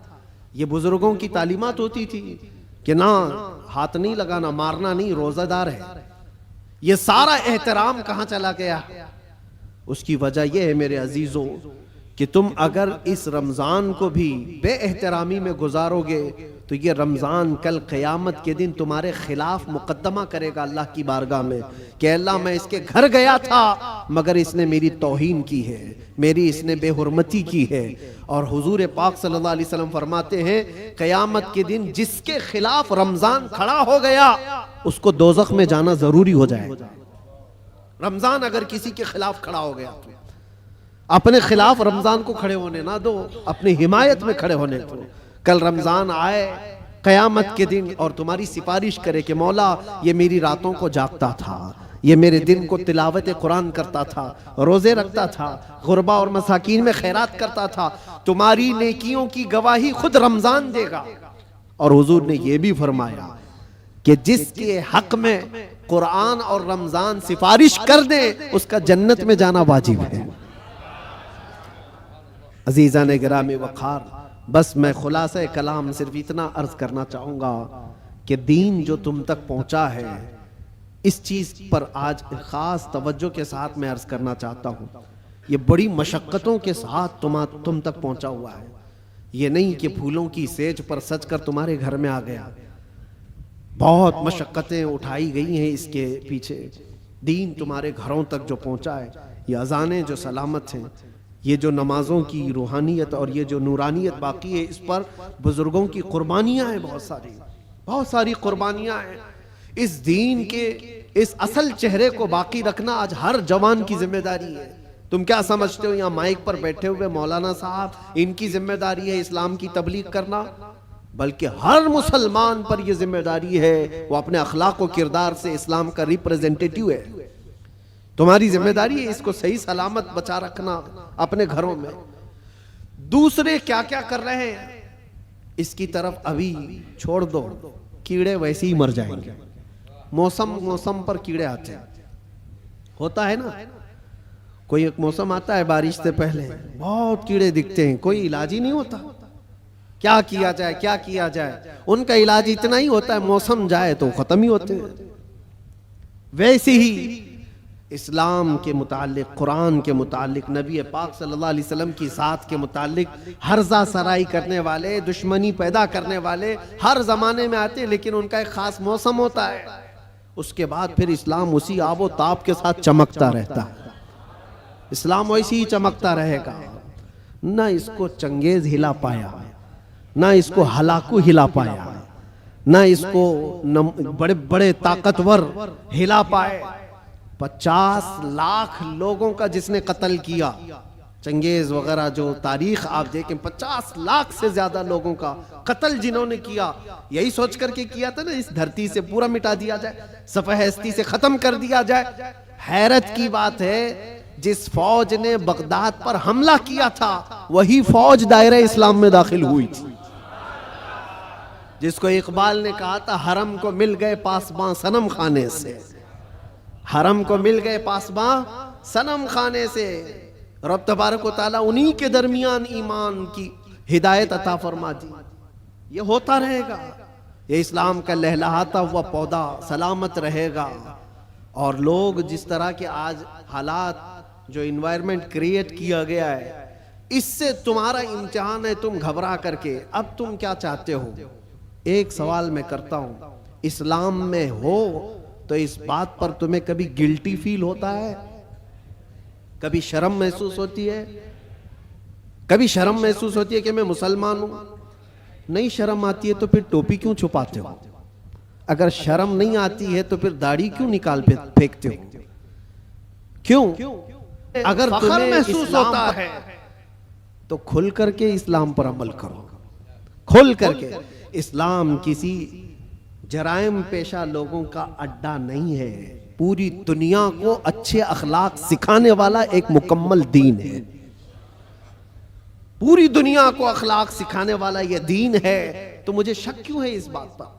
یہ بزرگوں کی تعلیمات ہوتی تھی کہ نہ ہاتھ نہیں لگانا، مارنا نہیں، روزہ دار ہے۔ یہ سارا احترام کہاں چلا گیا؟ اس کی وجہ یہ ہے میرے عزیزوں کہ تم اگر اس رمضان کو بھی بے احترامی میں گزارو گے تو یہ رمضان کل قیامت کے دن تمہارے خلاف مقدمہ کرے گا اللہ کی بارگاہ میں کہ اللہ میں اس کے گھر گیا تھا مگر اس نے میری توہین کی ہے، میری اس نے بے حرمتی کی ہے۔ اور حضور پاک صلی اللہ علیہ وسلم فرماتے ہیں قیامت کے دن جس کے خلاف رمضان کھڑا ہو گیا اس کو دوزخ میں جانا ضروری ہو جائے گا۔ رمضان اگر کسی کے خلاف کھڑا ہو گیا تو اپنے خلاف رمضان کو کھڑے ہونے نہ دو، اپنی حمایت میں کھڑے ہونے دو۔ کل رمضان آئے قیامت کے دن اور تمہاری سفارش کرے کہ مولا یہ میری راتوں کو جاگتا تھا، یہ میرے دن کو تلاوت قرآن کرتا تھا، روزے رکھتا تھا، غربا اور مساکین میں خیرات کرتا تھا، تمہاری نیکیوں کی گواہی خود رمضان دے گا۔ اور حضور نے یہ بھی فرمایا کہ جس کے حق میں قرآن اور رمضان سفارش کر دے اس کا جنت میں جانا واجب ہے۔ عزیزان گرامی وقار، بس میں خلاصہ کلام صرف اتنا عرض کرنا چاہوں گا کہ دین جو تم تک پہنچا ہے اس چیز پر آج خاص توجہ کے ساتھ میں عرض کرنا چاہتا ہوں۔ یہ بڑی مشقتوں کے ساتھ تم تک پہنچا ہوا ہے، یہ نہیں کہ پھولوں کی سیج پر سج کر تمہارے گھر میں آ گیا۔ بہت مشقتیں اٹھائی گئی ہیں اس کے پیچھے، دین تمہارے گھروں تک جو پہنچا ہے، یہ اذانیں جو سلامت ہیں، یہ جو نمازوں کی روحانیت اور یہ جو نورانیت باقی ہے، اس پر بزرگوں کی قربانیاں ہیں، بہت ساری قربانیاں ہیں۔ اس دین کے اس اصل چہرے کو باقی رکھنا آج ہر جوان کی ذمہ داری ہے۔ تم کیا سمجھتے ہو یہاں مائک پر بیٹھے ہوئے مولانا صاحب ان کی ذمہ داری ہے اسلام کی تبلیغ کرنا؟ بلکہ ہر مسلمان پر یہ ذمہ داری ہے وہ اپنے اخلاق و کردار سے اسلام کا ریپریزنٹیٹیو ہے۔ تمہاری ذمہ داری ہے اس کو صحیح سلامت بچا رکھنا اپنے گھروں میں۔ دوسرے کیا کیا کر رہے ہیں اس کی طرف ابھی چھوڑ دو، کیڑے ویسے ہی مر جائیں گے۔ موسم پر کیڑے آتے ہیں، ہوتا ہے نا، کوئی ایک موسم آتا ہے بارش سے پہلے بہت کیڑے دکھتے ہیں، کوئی علاج ہی نہیں ہوتا، کیا کیا جائے، ان کا علاج اتنا ہی ہوتا ہے موسم جائے تو ختم ہی ہوتے ہیں۔ ویسے ہی اسلام کے متعلق، قرآن کے متعلق، نبی پاک صلی اللہ علیہ وسلم کی ذات کے متعلق ہرزہ سرائی کرنے والے، دشمنی پیدا کرنے والے ہر زمانے میں آتے ہیں، لیکن ان کا ایک خاص موسم ہوتا ہے، اس کے بعد پھر اسلام اسی آب و تاب کے ساتھ چمکتا رہتا ہے۔ اسلام ویسے ہی چمکتا رہے گا، نہ اس کو چنگیز ہلا پایا، نہ اس کو ہلاکو ہلا پایا، نہ اس کو بڑے بڑے طاقتور ہلا پائے۔ 50 لاکھ لوگوں کا جس نے قتل کیا، چنگیز وغیرہ جو تاریخ آپ دیکھیں، 50 لاکھ سے زیادہ لوگوں کا قتل جنہوں نے کیا، یہی سوچ کر کے کیا تھا نا اس دھرتی سے پورا مٹا دیا جائے، صفحہ ہستی سے ختم کر دیا جائے۔ حیرت کی بات ہے جس فوج نے بغداد پر حملہ کیا تھا وہی فوج دائرہ اسلام میں داخل ہوئی تھی، جس کو اقبال نے کہا تھا حرم کو مل گئے پاسباں صنم خانے سے، حرم کو مل گئے پاسباں صنم خانے سے۔ رب تبارک و تعالیٰ انہی کے درمیان ایمان کی ہدایت عطا فرما دی۔ یہ ہوتا رہے گا، یہ اسلام کا لہلہاتا ہوا پودا سلامت رہے گا۔ اور لوگ جس طرح کے آج حالات جو انوائرمنٹ کریٹ کیا گیا ہے، اس سے تمہارا امتحان ہے، تم گھبرا کر کے اب تم کیا چاہتے ہو؟ ایک سوال میں کرتا ہوں، اسلام میں ہو تو اس بات پر تمہیں کبھی گلٹی فیل ہوتا ہے؟ کبھی شرم محسوس ہوتی ہے؟ کبھی شرم محسوس ہوتی ہے کہ میں مسلمان ہوں؟ نہیں شرم آتی ہے تو پھر ٹوپی کیوں چھپاتے ہو؟ اگر شرم نہیں آتی ہے تو پھر داڑھی کیوں نکال پھینکتے ہو؟ کیوں؟ اگر تمہیں محسوس ہوتا ہے تو کھل کر کے اسلام پر عمل کرو، کھل کر کے۔ اسلام کسی جرائم پیشہ لوگوں کا اڈا نہیں ہے، پوری دنیا کو اچھے اخلاق سکھانے والا ایک مکمل دین ہے، پوری دنیا کو اخلاق سکھانے والا یہ دین ہے۔ تو مجھے شک کیوں ہے اس بات پر؟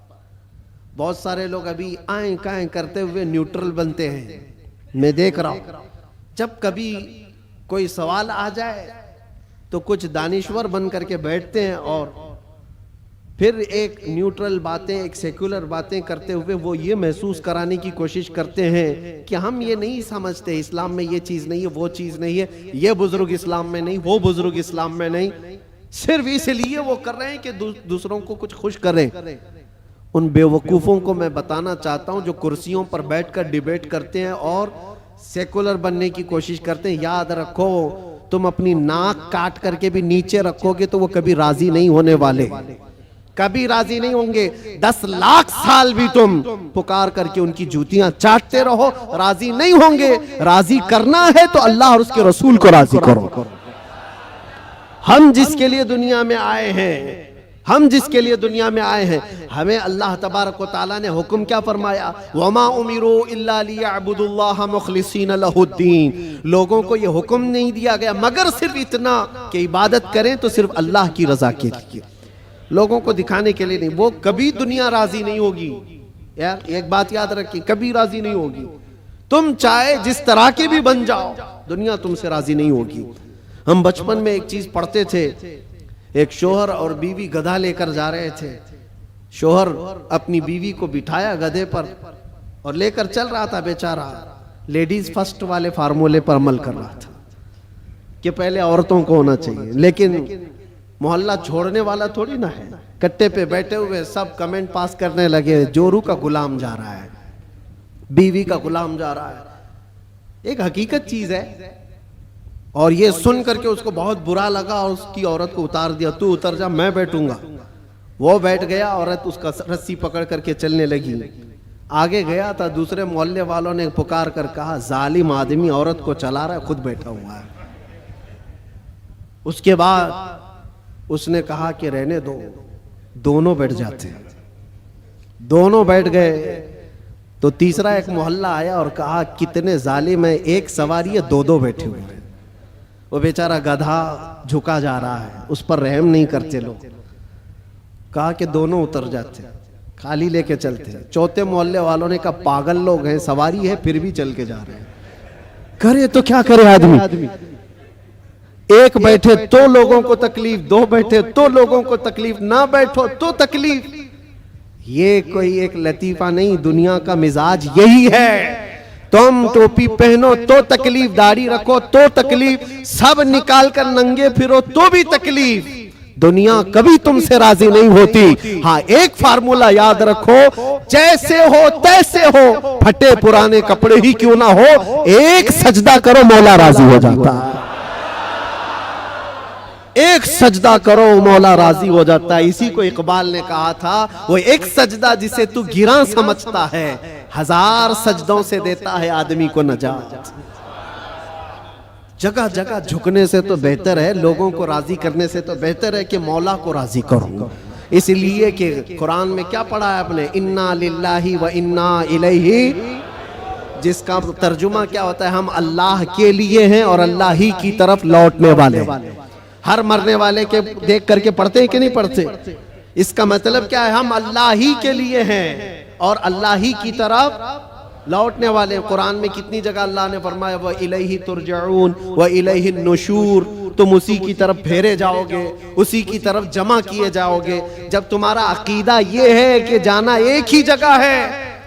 بہت سارے لوگ ابھی آئیں کائیں کرتے ہوئے نیوٹرل بنتے ہیں، میں دیکھ رہا ہوں۔ جب کبھی کوئی سوال آ جائے تو کچھ دانشور بن کر کے بیٹھتے ہیں اور پھر ایک نیوٹرل باتیں، ایک سیکولر باتیں کرتے ہوئے وہ یہ محسوس کرانے کی کوشش کرتے ہیں کہ ہم یہ نہیں سمجھتے، اسلام میں یہ چیز نہیں ہے، وہ چیز نہیں ہے، یہ بزرگ اسلام میں نہیں، وہ بزرگ اسلام میں نہیں، صرف اس لیے وہ کر رہے ہیں کہ دوسروں کو کچھ خوش کریں۔ ان بیوقوفوں کو میں بتانا چاہتا ہوں جو کرسیوں پر بیٹھ کر ڈیبیٹ کرتے ہیں اور سیکولر بننے کی کوشش کرتے ہیں، یاد رکھو تم اپنی ناک کاٹ کر کے بھی نیچے رکھو گے تو وہ کبھی راضی نہیں ہونے والے، کبھی راضی نہیں ہوں گے۔ 10 لاکھ سال بھی تم پکار کر کے ان کی جوتیاں چاٹتے رہو، راضی نہیں ہوں گے۔ راضی کرنا ہے تو اللہ اور اس کے رسول کو راضی کرو۔ ہم جس کے لیے دنیا میں آئے ہیں، ہم جس کے لیے دنیا میں آئے ہیں، ہمیں اللہ تبارک و تعالیٰ نے حکم کیا فرمایا؟ وَمَا أُمِرُوا إِلَّا لِيَعْبُدُوا اللَّهَ مُخْلِصِينَ لَهُ الدِّينَ۔ لوگوں کو یہ حکم نہیں دیا گیا مگر صرف اتنا کہ عبادت کریں تو صرف اللہ کی رضا کے لیے، لوگوں کو دکھانے کے لیے نہیں۔ وہ کبھی دنیا راضی نہیں ہوگی، یار ایک بات یاد رکھیں، کبھی راضی نہیں ہوگی۔ تم چاہے جس طرح کے بھی بن جاؤ، دنیا تم سے راضی نہیں ہوگی۔ ہم بچپن میں ایک چیز پڑھتے تھے، ایک شوہر اور بیوی گدھا لے کر جا رہے تھے، شوہر اپنی بیوی کو بٹھایا گدھے پر اور لے کر چل رہا تھا، بیچارہ لیڈیز فرسٹ والے فارمولے پر عمل کر رہا تھا کہ پہلے عورتوں کو ہونا چاہیے، لیکن محلہ چھوڑنے والا تھوڑی نہ ہے۔ کٹے پہ بیٹھے ہوئے سب کمنٹ پاس کرنے لگے، جورو کا غلام جا رہا ہے، بیوی کا غلام جا رہا ہے۔ ایک حقیقت چیز ہے، اور یہ سن کر کے اس کو بہت برا لگا اور اس کی عورت کو اتار دیا، تو اتر جا میں بیٹھوں گا۔ وہ بیٹھ گیا، عورت اس کا رسی پکڑ کر کے چلنے لگی۔ آگے گیا تھا، دوسرے محلے والوں نے پکار کر کہا ظالم آدمی عورت کو چلا رہا ہے، خود بیٹھا ہوا ہے۔ اس کے بعد اس نے کہا کہ رہنے دو، دونوں بیٹھ جاتے ہیں۔ دونوں بیٹھ گئے تو تیسرا ایک محلہ آیا اور کہا کتنے ظالم ہیں، ایک سواری ہے، دو بیٹھے ہوئے ہیں۔ وہ بیچارہ گدھا جھکا جا رہا ہے، اس پر رحم نہیں کرتے لوگ۔ کہا کہ دونوں اتر جاتے، خالی لے کے چلتے۔ چوتھے محلے والوں نے کہا پاگل لوگ ہیں، سواری ہے پھر بھی چل کے جا رہے ہیں، کرے تو کیا کرے آدمی؟ ایک بیٹھے تو لوگوں کو تکلیف، دو بیٹھے تو لوگوں کو تکلیف، نہ بیٹھو تو تکلیف۔ یہ کوئی ایک لطیفہ نہیں، دنیا کا مزاج یہی ہے۔ تم ٹوپی پہنو تو تکلیف، داڑھی رکھو تو تکلیف، سب نکال کر ننگے پھرو تو بھی تکلیف۔ دنیا کبھی تم سے راضی نہیں ہوتی۔ ہاں ایک فارمولا یاد رکھو، جیسے ہو تیسے ہو، پھٹے پرانے کپڑے ہی کیوں نہ ہو، ایک سجدہ کرو مولا راضی ہو جاتا ہے۔ ایک سجدہ کرو مولا راضی ہو جاتا ہے۔ اسی کو اقبال نے کہا تھا، وہ ایک سجدہ جسے تو گراں سمجھتا ہے، 1000 سجدوں سے دیتا ہے آدمی کو نجات۔ جگہ جگہ جھکنے سے تو بہتر ہے، لوگوں کو راضی کرنے سے تو بہتر ہے کہ مولا کو راضی کرو۔ اس لیے کہ قرآن میں کیا پڑھا ہے آپ نے؟ انا للہ و انا الیہ، جس کا ترجمہ کیا ہوتا ہے؟ ہم اللہ کے لیے ہیں اور اللہ ہی کی طرف لوٹنے والے۔ ہر مرنے والے کے دیکھ کر کے پڑھتے ہیں کہ نہیں پڑھتے؟ اس کا مطلب کیا ہے؟ ہم اللہ ہی کے لیے ہیں اور اللہ ہی کی طرف لوٹنے والے۔ قرآن میں کتنی جگہ اللہ نے فرمایا وَإِلَيْهِ تُرْجَعُونَ وَإِلَيْهِ النُّشُورُ، تم اسی کی طرف پھیرے جاؤ گے، اسی کی طرف جمع کیے جاؤ گے۔ جب تمہارا عقیدہ یہ ہے کہ جانا ایک ہی جگہ ہے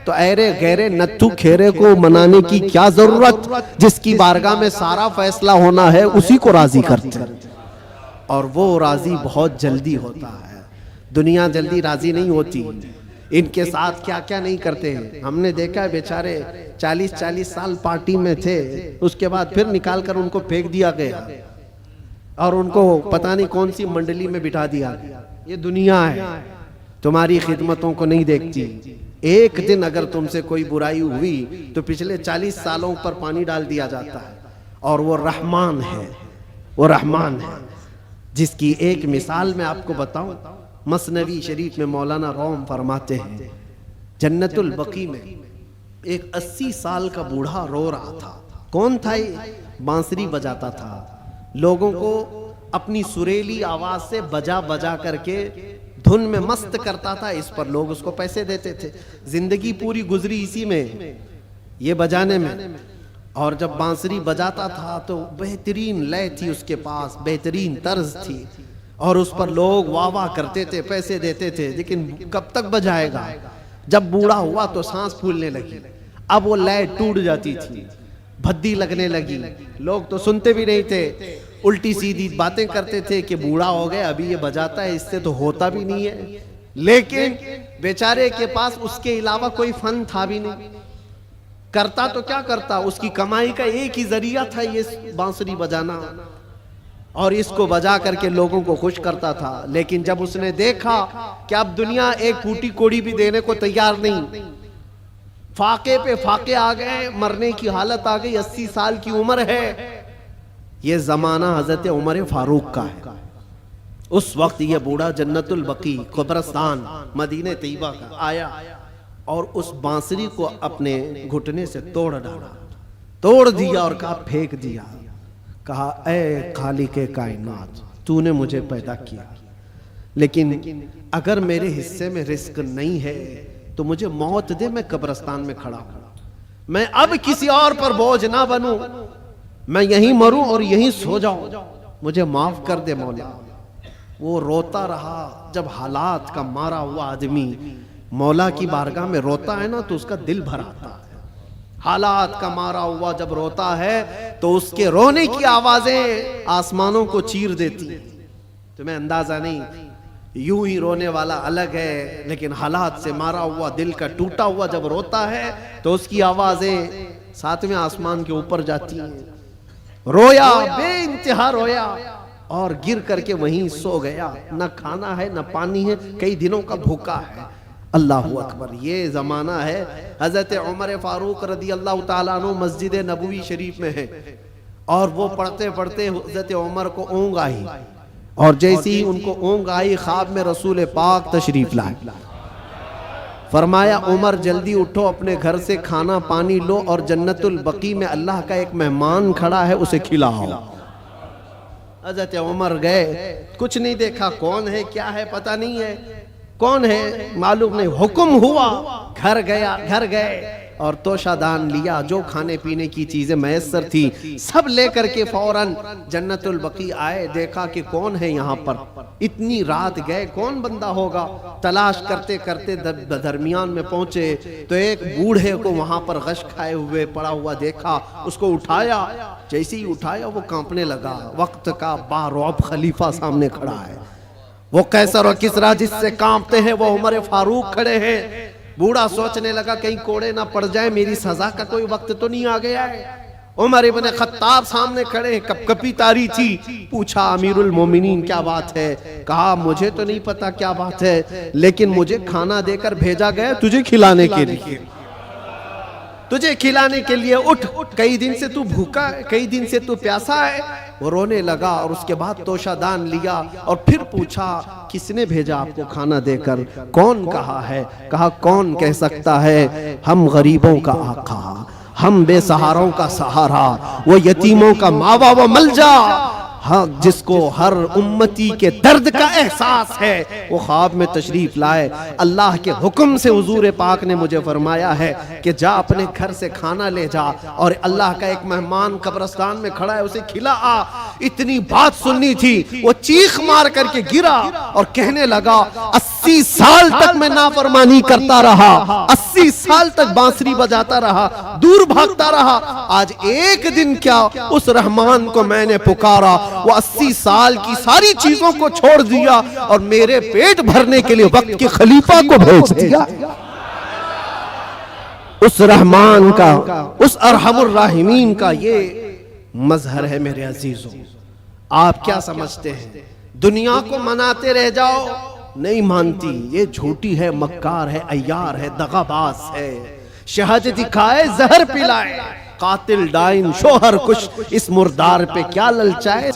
تو ایرے غیرے نتھو کھیرے کو منانے کی کیا ضرورت؟ جس کی بارگاہ میں سارا فیصلہ ہونا ہے اسی کو راضی کرتے ہیں۔ اور وہ راضی بہت جلدی ہوتا ہے. دنیا جلدی راضی نہیں ہوتی. ان کے ساتھ کیا کیا نہیں کرتے ہیں. ہم نے دیکھا ہے بیچارے 40 سال پارٹی میں تھے, اس کے بعد پھر نکال کر ان کو پھینک دیا گیا اور ان کو پتہ نہیں کون سی منڈلی میں بٹھا دیا گیا. یہ دنیا ہے, تمہاری خدمتوں کو نہیں دیکھتی. ایک دن اگر تم سے کوئی برائی ہوئی تو پچھلے 40 سالوں پر پانی ڈال دیا جاتا ہے. اور وہ رحمان ہے, وہ رحمان ہے, جس کی ایک مثال میں آپ کو بتاؤں. مثنوی شریف میں مولانا روم فرماتے ہیں, جنت البقیع میں ایک 80 سال کا بوڑھا رو رہا تھا. کون تھا یہ؟ بانسری بجاتا تھا, لوگوں کو اپنی سریلی آواز سے بجا بجا کر کے دھن میں مست کرتا تھا. اس پر لوگ اس کو پیسے دیتے تھے. زندگی پوری گزری اسی میں, یہ بجانے میں. اور جب بانسری بجاتا تھا تو بہترین لے تھی اس کے پاس, بہترین طرز تھی, اور اس پر لوگ واہ واہ کرتے تھے, پیسے دیتے تھے. لیکن کب تک بجائے گا؟ جب بوڑھا ہوا تو سانس پھولنے لگی. اب وہ لے ٹوٹ جاتی تھی, بھدی لگنے لگی. لوگ تو سنتے بھی نہیں تھے, الٹی سیدھی باتیں کرتے تھے کہ بوڑھا ہو گیا, ابھی یہ بجاتا ہے, اس سے تو ہوتا بھی نہیں ہے. لیکن بیچارے کے پاس اس کے علاوہ کوئی فن تھا بھی نہیں. کرتا تو کیا کرتا, اس کی کمائی کا ایک ہی ذریعہ تھا یہ بانسری بجانا, اور اس کو بجا کر کے لوگوں کو خوش کرتا تھا. لیکن جب اس نے دیکھا کہ اب دنیا ایک کوٹی کوڑی بھی دینے کو تیار نہیں, فاقے پہ فاقے آ گئے, مرنے کی حالت آ گئی, 80 سال کی عمر ہے. یہ زمانہ حضرت عمر فاروق کا ہے. اس وقت یہ بوڑھا جنت البقیع قبرستان مدینہ طیبہ کا آیا اور اس بانسری کو اپنے گھٹنے سے توڑ ڈالا, توڑ دیا اور کہا پھینک دیا. کہا اے خالق کائنات, تو نے مجھے پیدا کیا, لیکن اگر میرے حصے میں رزق نہیں ہے تو مجھے موت دے, میں قبرستان میں کھڑا ہوں. میں اب کسی اور پر بوجھ نہ بنوں, میں یہیں مروں اور یہیں سو جاؤں, مجھے معاف کر دے مولا. وہ روتا رہا. جب حالات کا مارا ہوا آدمی مولا کی بارگاہ میں روتا ہے نا تو اس کا دل بھر آتا ہے. حالات کا مارا ہوا جب روتا ہے تو اس کے رونے کی آوازیں آسمانوں کو چیر دیتی. تمہیں اندازہ نہیں, یوں ہی رونے والا الگ ہے, لیکن حالات سے مارا ہوا, دل کا ٹوٹا ہوا جب روتا ہے تو اس کی آوازیں 7ویں آسمان کے اوپر جاتی ہیں. رویا, بے انتہا رویا, اور گر کر کے وہیں سو گیا. نہ کھانا ہے نہ پانی ہے, کئی دنوں کا بھوکا ہے. اللہ اکبر. یہ زمانہ ہے حضرت عمر فاروق رضی اللہ تعالیٰ عنہ مسجد نبوی شریف میں ہے, اور وہ پڑھتے پڑھتے حضرت عمر کو اونگ آئی, اور جیسی ہی ان کو اونگ آئی خواب میں رسول پاک تشریف لائے. فرمایا عمر جلدی اٹھو, اپنے گھر سے کھانا پانی لو, اور جنت البقیع میں اللہ کا ایک مہمان کھڑا ہے, اسے کھلاؤ. حضرت عمر گئے, کچھ نہیں دیکھا, کون ہے کیا ہے پتہ نہیں ہے, کون ہے معلوم نہیں. حکم ہوا, گھر گیا, گھر گئے اور توشہ دان لیا, جو کھانے پینے کی چیزیں میسر تھی سب لے کر کے فوراً جنت البقیع آئے. دیکھا کہ کون ہے یہاں پر, اتنی رات گئے, کون بندہ ہوگا. تلاش کرتے کرتے درمیان میں پہنچے تو ایک بوڑھے کو وہاں پر غش کھائے ہوئے پڑا ہوا دیکھا. اس کو اٹھایا, جیسے ہی اٹھایا وہ کانپنے لگا. وقت کا بارعب خلیفہ سامنے کھڑا ہے. وہ قیصر اور کسریٰ جس سے کانپتے ہیں وہ عمر فاروق کھڑے ہیں. بوڑھا سوچنے لگا کہیں کوڑے نہ پڑ جائے, میری سزا کا کوئی وقت تو نہیں آ گیا ہے. عمر ابن خطاب سامنے کھڑے ہیں, کپ کپی تاری تھی. پوچھا امیر المومنین کیا بات ہے؟ کہا مجھے تو نہیں پتا کیا بات ہے, لیکن مجھے کھانا دے کر بھیجا گیا تجھے کھلانے کے لیے, تجھے کھلانے کے لیے. اٹھ, کئی دن سے تو بھوکا ہے, کئی دن سے تو پیاسا ہے. وہ رونے لگا اور اس کے بعد توشہ دان لیا اور پھر پوچھا کس نے بھیجا آپ کو کھانا دے کر؟ کون کہا ہے؟ کہا کون کہہ سکتا ہے, ہم غریبوں کا آقا, ہم بے سہاروں کا سہارا, وہ یتیموں کا ماوا و ملجا, ہاں جس کو ہر امتی کے درد کا احساس ہے, وہ خواب میں تشریف لائے. اللہ کے حکم سے حضور پاک نے مجھے فرمایا ہے کہ جا اپنے گھر سے کھانا لے جا, اور اللہ کا ایک مہمان قبرستان میں کھڑا ہے, اسے کھلا آ. اتنی بات سننی تھی، وہ چیخ مار کر کے گرا اور کہنے لگا 80 سال تک میں نافرمانی کرتا رہا، 80 سال تک بانسری بجاتا رہا، دور بھاگتا رہا، آج ایک دن کیا اس رحمان کو میں نے پکارا، وہ 80 سال کی ساری چیزوں کو چھوڑ دیا اور میرے پیٹ بھرنے کے لیے وقت کے خلیفہ کو بھیج دیا۔ اس رحمان کا، اس ارحم الراحمین کا یہ مظہر ہے میرے عزیزوں۔ آپ کیا سمجھتے ہیں دنیا کو مناتے رہ جاؤ؟ نہیں مانتی، یہ جھوٹی ہے، مکار ہے، عیار ہے، دغاباز ہے، شہد دکھائے زہر پلائے، قاتل ڈائن شوہر کش، اس مردار پہ کیا للچائے،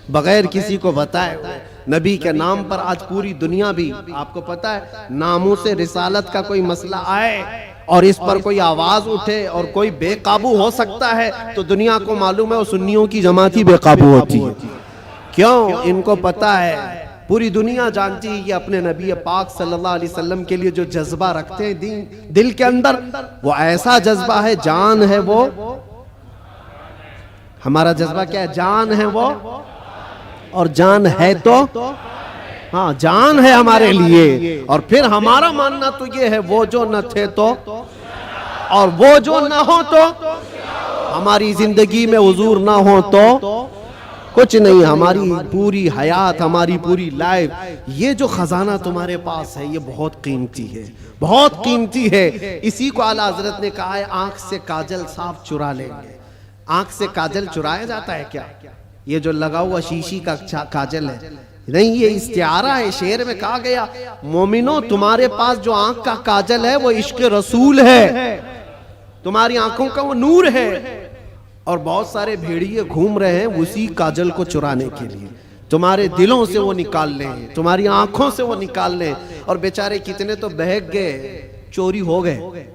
بغیر کسی کو بتائے نبی کے نام پر آج پوری دنیا بھی، آپ کو پتا ہے ناموں سے رسالت کا کوئی مسئلہ آئے اور اس پر کوئی آواز اٹھے اور کوئی بے قابو ہو سکتا ہے تو دنیا کو معلوم ہے وہ سنیوں کی جماعت ہی بے قابو ہوتی ہے۔ کیوں؟ ان کو پتا ہے، پوری دنیا جانتی ہے یہ اپنے نبی پاک صلی اللہ علیہ وسلم کے لیے جو جذبہ رکھتے ہیں دل کے اندر، وہ ایسا جذبہ ہے، جان ہے وہ، ہمارا جذبہ کیا ہے؟ جان ہے وہ، اور جان ہے تو ہاں جان ہے ہمارے لیے، اور پھر ہمارا ماننا تو یہ ہے وہ جو نہ تھے تو، اور وہ جو نہ ہو تو، ہماری زندگی میں حضور نہ ہو تو کچھ نہیں، ہماری پوری حیات، ہماری پوری لائف، یہ جو خزانہ تمہارے پاس ہے یہ بہت قیمتی ہے، بہت قیمتی ہے۔ اسی کو اعلیٰ حضرت نے کہا ہے آنکھ سے کاجل صاف چرا لیں گے۔ آنکھ سے کاجل چرایا جاتا ہے کیا؟ یہ جو لگا ہوا شیشی کا کاجل ہے نہیں، یہ استعارہ ہے، شعر میں کہا گیا مومنو تمہارے پاس جو آنکھ کا کاجل ہے وہ عشق رسول ہے، تمہاری آنکھوں کا وہ نور ہے، اور بہت سارے بھیڑیے گھوم رہے ہیں اسی کاجل کو چرانے کے لیے، تمہارے دلوں سے وہ نکال لیں، تمہاری آنکھوں سے وہ نکال لیں، اور بیچارے کتنے تو بہک گئے، چوری ہو گئے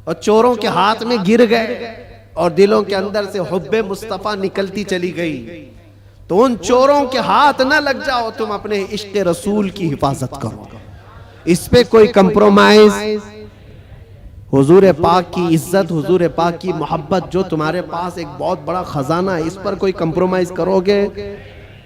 اور چوروں کے ہاتھ میں گر گئے اور دلوں کے اندر سے حب مصطفیٰ نکلتی چلی گئی۔ تو ان چوروں کے ہاتھ نہ لگ جاؤ، تم اپنے عشق رسول کی حفاظت کرو، اس پہ کوئی کمپرومائز، حضور پاک کی عزت، حضور پاک کی محبت جو تمہارے پاس ایک بہت بڑا خزانہ ہے، اس پر کوئی کمپرومائز کرو گے؟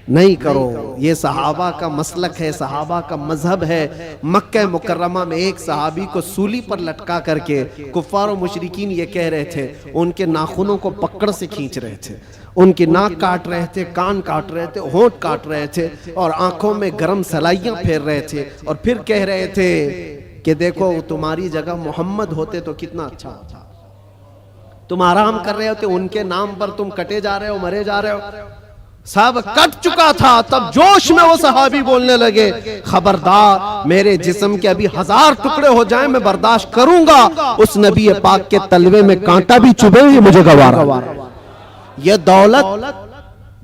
نہیں کرو۔ یہ صحابہ کا مسلک ہے، صحابہ کا مذہب ہے۔ مکہ مکرمہ میں ایک صحابی کو سولی پر لٹکا کر کے کفار و مشرکین یہ کہہ رہے تھے، ان کے ناخنوں کو پکڑ سے کھینچ رہے تھے، ان کی ناک کاٹ رہے تھے، کان کاٹ رہے تھے، ہونٹ کاٹ رہے تھے، اور آنکھوں میں گرم سلائیاں پھیر رہے تھے، اور پھر کہہ رہے تھے کہ دیکھو تمہاری جگہ محمد ہوتے تو کتنا اچھا ہوتا، تم آرام کر رہے ہوتے، ان کے نام پر تم کٹے جا رہے ہو، مرے جا رہے ہو۔ سب کٹ چکا تھا، تب جوش میں وہ صحابی بولنے لگے خبردار، میرے جسم کے ابھی 1000 ٹکڑے ہو جائیں میں برداشت کروں گا، اس نبی پاک کے تلوے میں کانٹا بھی چبھے یہ مجھے گوارا۔ یہ دولت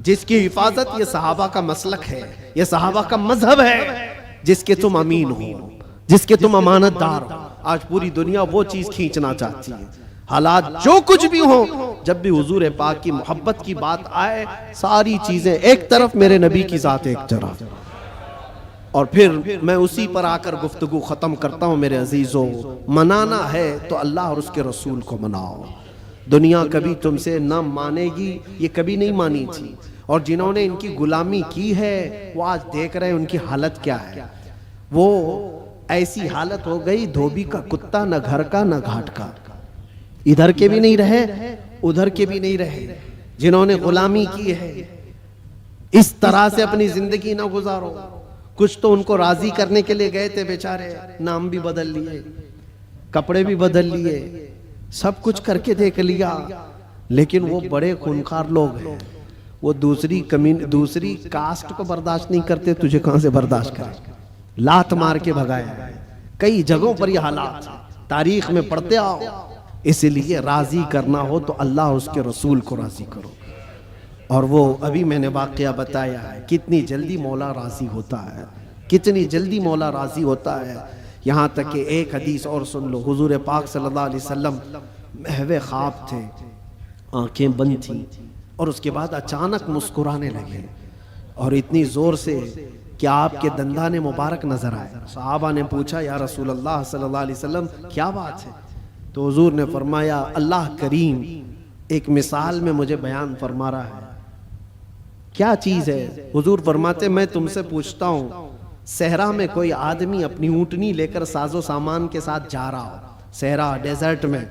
جس کی حفاظت، یہ صحابہ کا مسلک ہے، یہ صحابہ کا مذہب ہے، جس کے تم امین ہو، جس کے تم امانت دار ہو۔ آج پوری دنیا وہ چیز کھینچنا چاہتی ہے، حالات جو کچھ بھی ہوں، جب بھی حضور پاک کی محبت کی بات آئے، ساری چیزیں ایک طرف، میرے نبی کی ذات ایک طرف، اور پھر میں اسی پر آ کر گفتگو ختم کرتا ہوں میرے عزیزوں۔ منانا ہے تو اللہ اور اس کے رسول کو مناؤ، دنیا کبھی تم سے نہ مانے گی، یہ کبھی نہیں مانی تھی، اور جنہوں نے ان کی غلامی کی ہے وہ آج دیکھ رہے ہیں ان کی حالت کیا ہے۔ وہ ایسی حالت ہو گئی دھوبی کا کتا، نہ گھر کا نہ گھاٹ کا، ادھر کے بھی نہیں رہے ادھر کے بھی نہیں رہے۔ جنہوں نے غلامی کی ہے اس طرح سے اپنی زندگی نہ گزارو۔ کچھ تو ان کو راضی کرنے کے لیے گئے تھے بیچارے، نام بھی بدل لیے، کپڑے بھی بدل لیے، سب کچھ کر کے دیکھ لیا، لیکن وہ بڑے خونخوار لوگ ہیں، وہ دوسری کاسٹ کو برداشت نہیں کرتے، تجھے کہاں سے برداشت کرے، لات مار کے بھگایا۔ کئی جگہوں پر یہ حالات تاریخ میں پڑھتے آؤ۔ اس لیے راضی کرنا ہو تو اللہ اور اس کے رسول کو راضی کرو، اور وہ ابھی میں نے واقعہ بتایا ہے، کتنی جلدی مولا راضی ہوتا ہے، کتنی جلدی مولا راضی ہوتا ہے۔ یہاں تک کہ ایک حدیث اور سن لو، حضور پاک صلی اللہ علیہ وسلم محو خواب تھے، آنکھیں بند تھیں، اور اس کے بعد اچانک مسکرانے لگے، اور اتنی زور سے کہ آپ کے دندان مبارک نظر آئے۔ صحابہ نے پوچھا یا رسول اللہ صلی اللہ علیہ وسلم کیا بات ہے؟ تو حضور نے فرمایا اللہ کریم ایک مثال میں مجھے بیان فرما رہا ہے کیا چیز ہے؟ حضور فرماتے میں تم سے پوچھتا ہوں، صحرا میں کوئی آدمی اپنی اونٹنی لے کر ساز و سامان کے ساتھ جا رہا ہو، صحرا ڈیزرٹ میں،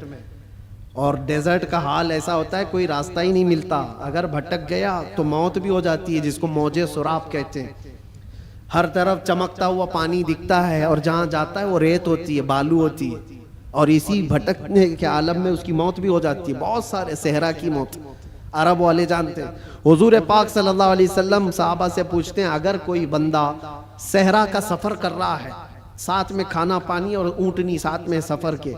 اور ڈیزرٹ کا حال ایسا ہوتا ہے کوئی راستہ ہی نہیں ملتا، اگر بھٹک گیا تو موت بھی ہو جاتی ہے، جس کو موج سراب کہتے ہیں۔ ہر طرف چمکتا ہوا پانی دکھتا ہے اور جہاں جاتا ہے وہ ریت ہوتی ہے، بالو ہوتی ہے، اور اسی بھٹکنے کے عالم میں اس کی موت بھی ہو جاتی ہے۔ بہت سارے صحرا کی موت عرب والے جانتے ہیں۔ حضور پاک صلی اللہ علیہ وسلم صحابہ سے پوچھتے ہیں اگر کوئی بندہ صحرا کا سفر کر رہا ہے، ساتھ میں کھانا پانی اور اونٹنی ساتھ میں سفر کے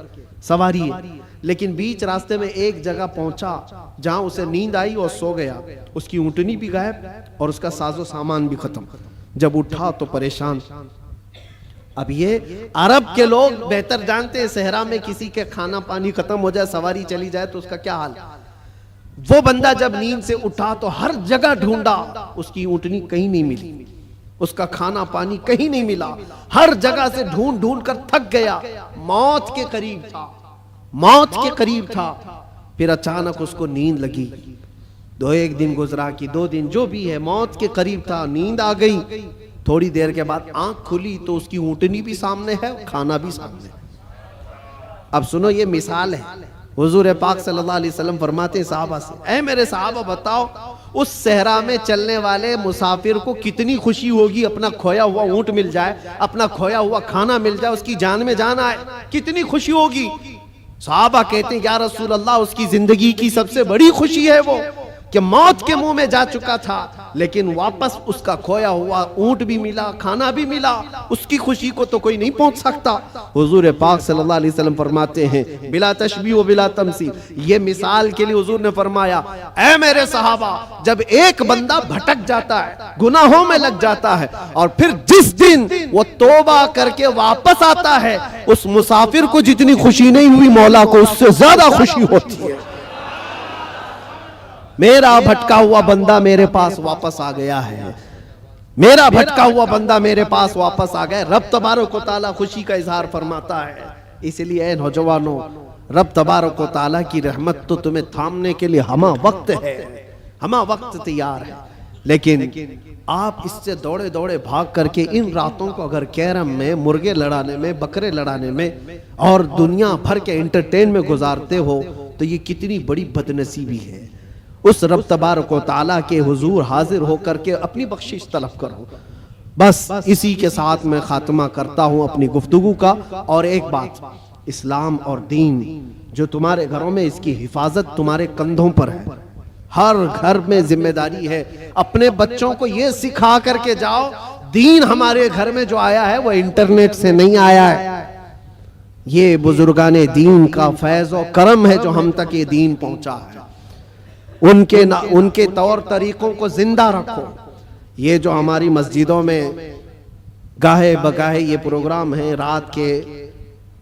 سواری ہے، لیکن بیچ راستے میں ایک جگہ پہنچا جہاں اسے نیند آئی اور سو گیا، اس کی اونٹنی بھی غائب اور اس کا ساز و سامان بھی ختم، جب اٹھا تو پریشان۔ اب یہ عرب کے لوگ بہتر جانتے ہیں صحرا میں کسی کے کھانا پانی ختم ہو جائے، سواری چلی جائے تو اس کا کیا حال۔ وہ بندہ جب نیند سے اٹھا تو ہر جگہ ڈھونڈا، اس کی اونٹنی کہیں نہیں ملی، اس کا کھانا پانی کہیں نہیں ملا، ہر جگہ سے ڈھونڈ ڈھونڈ کر تھک گیا، موت کے قریب تھا، موت کے قریب تھا۔ پھر اچانک اس کو نیند لگی، ایک دن گزرا کہ 2 دن، جو بھی ہے موت کے قریب تھا، نیند آ گئی۔ تھوڑی دیر کے بعد آنکھ کھلی تو اس کی اونٹنی بھی سامنے ہے، کھانا بھی سامنے ہے۔ اب سنو یہ مثال ہے، حضور پاک صلی اللہ علیہ وسلم فرماتے ہیں صحابہ سے، اے میرے صحابہ بتاؤ اس صحرا میں چلنے والے مسافر کو کتنی خوشی ہوگی اپنا کھویا ہوا اونٹ مل جائے، اپنا کھویا ہوا کھانا مل جائے، اس کی جان میں جان آئے، کتنی خوشی ہوگی۔ صحابہ کہتے ہیں یا رسول اللہ اس کی زندگی کی سب سے بڑی خوشی ہے وہ کہ موت کے منہ میں جا چکا تھا لیکن واپس اس کا کھویا ہوا اونٹ بھی ملا، کھانا بھی ملا، اس کی خوشی کو تو کوئی نہیں پہنچ سکتا۔ حضور پاک صلی اللہ علیہ وسلم فرماتے ہیں بلا تشبیہ و بلا تمثیل، یہ مثال کے لیے حضور نے فرمایا اے میرے صحابہ جب ایک بندہ بھٹک جاتا ہے، گناہوں میں لگ جاتا ہے، اور پھر جس دن وہ توبہ کر کے واپس آتا ہے، اس مسافر کو جتنی خوشی نہیں ہوئی مولا کو اس سے زیادہ خوشی ہوتی ہے۔ میرا بھٹکا ہوا بندہ میرے پاس واپس آ گیا ہے، میرا بھٹکا ہوا بندہ میرے پاس واپس آ گیا۔ رب تبارک و تعالیٰ خوشی کا اظہار فرماتا ہے۔ اس لیے اے نوجوانوں، رب تبارک و تعالیٰ کی رحمت تو تمہیں تھامنے کے لیے ہمہ وقت ہے، ہمہ وقت تیار ہے، لیکن آپ اس سے دوڑے دوڑے بھاگ کر کے ان راتوں کو اگر کیرم میں، مرغے لڑانے میں، بکرے لڑانے میں اور دنیا بھر کے انٹرٹین میں گزارتے ہو تو یہ کتنی بڑی بدنصیبی ہے۔ اس رب تبارک و تعالیٰ کے حضور حاضر ہو کر کے اپنی بخشش طلب کرو۔ بس اسی کے ساتھ میں خاتمہ کرتا ہوں اپنی گفتگو کا۔ اور ایک بات، اسلام اور دین جو تمہارے گھروں میں، اس کی حفاظت تمہارے کندھوں پر ہے۔ ہر گھر میں ذمہ داری ہے، اپنے بچوں کو یہ سکھا کر کے جاؤ دین ہمارے گھر میں جو آیا ہے وہ انٹرنیٹ سے نہیں آیا ہے، یہ بزرگان دین کا فیض و کرم ہے جو ہم تک یہ دین پہنچا ہے۔ ان کے طور طریقوں کو زندہ رکھو۔ یہ جو ہماری مسجدوں میں گاہے بگاہے یہ پروگرام ہیں، رات کے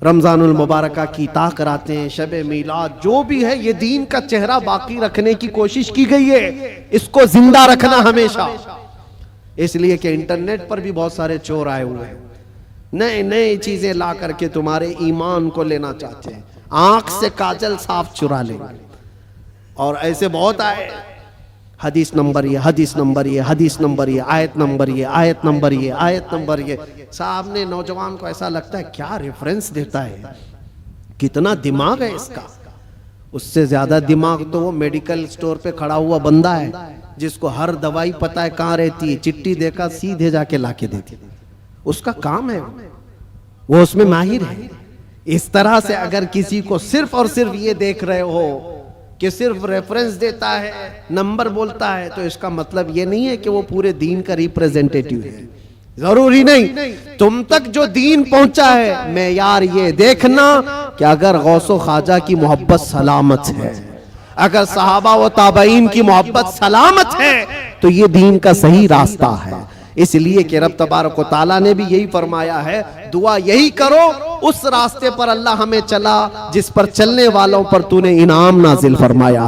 رمضان المبارکہ کی تا کراتے ہیں، شب میلاد، جو بھی ہے یہ دین کا چہرہ باقی رکھنے کی کوشش کی گئی ہے، اس کو زندہ رکھنا ہمیشہ۔ اس لیے کہ انٹرنیٹ پر بھی بہت سارے چور آئے ہوئے ہیں، نئے نئے چیزیں لا کر کے تمہارے ایمان کو لینا چاہتے ہیں، آنکھ سے کاجل صاف چرا لیں گے۔ اور ایسے بہت آئے، حدیث نمبر یہ، حدیث نمبر یہ، حدیث نمبر یہ، آیت نمبر یہ، آیت نمبر یہ، آیت نمبر یہ۔ صاحب نے نوجوان کو ایسا لگتا ہے کیا ریفرنس دیتا ہے، کتنا دماغ ہے اس کا۔ اس سے زیادہ دماغ تو وہ میڈیکل سٹور پہ کھڑا ہوا بندہ ہے جس کو ہر دوائی پتہ ہے کہاں رہتی ہے، چٹی دیکھا سیدھے جا کے لا کے دیتی، اس کا کام ہے، وہ اس میں ماہر ہے۔ اس طرح سے اگر کسی کو صرف اور صرف یہ دیکھ رہے ہو کہ صرف ریفرنس دیتا ہے، نمبر بولتا ہے، تو اس کا مطلب یہ نہیں ہے کہ وہ پورے دین کا ریپریزنٹیٹیو ہے، ضروری نہیں۔ تم تک جو دین پہنچا ہے معیار یہ دیکھنا کہ اگر غوث و خواجہ کی محبت سلامت ہے، اگر صحابہ و تابعین کی محبت سلامت ہے تو یہ دین کا صحیح راستہ ہے۔ اس لیے کہ رب تبارک و تعالیٰ نے بھی یہی فرمایا ہے، دعا یہی کرو اس راستے پر اللہ ہمیں چلا جس پر چلنے والوں پر تو نے انعام نازل فرمایا۔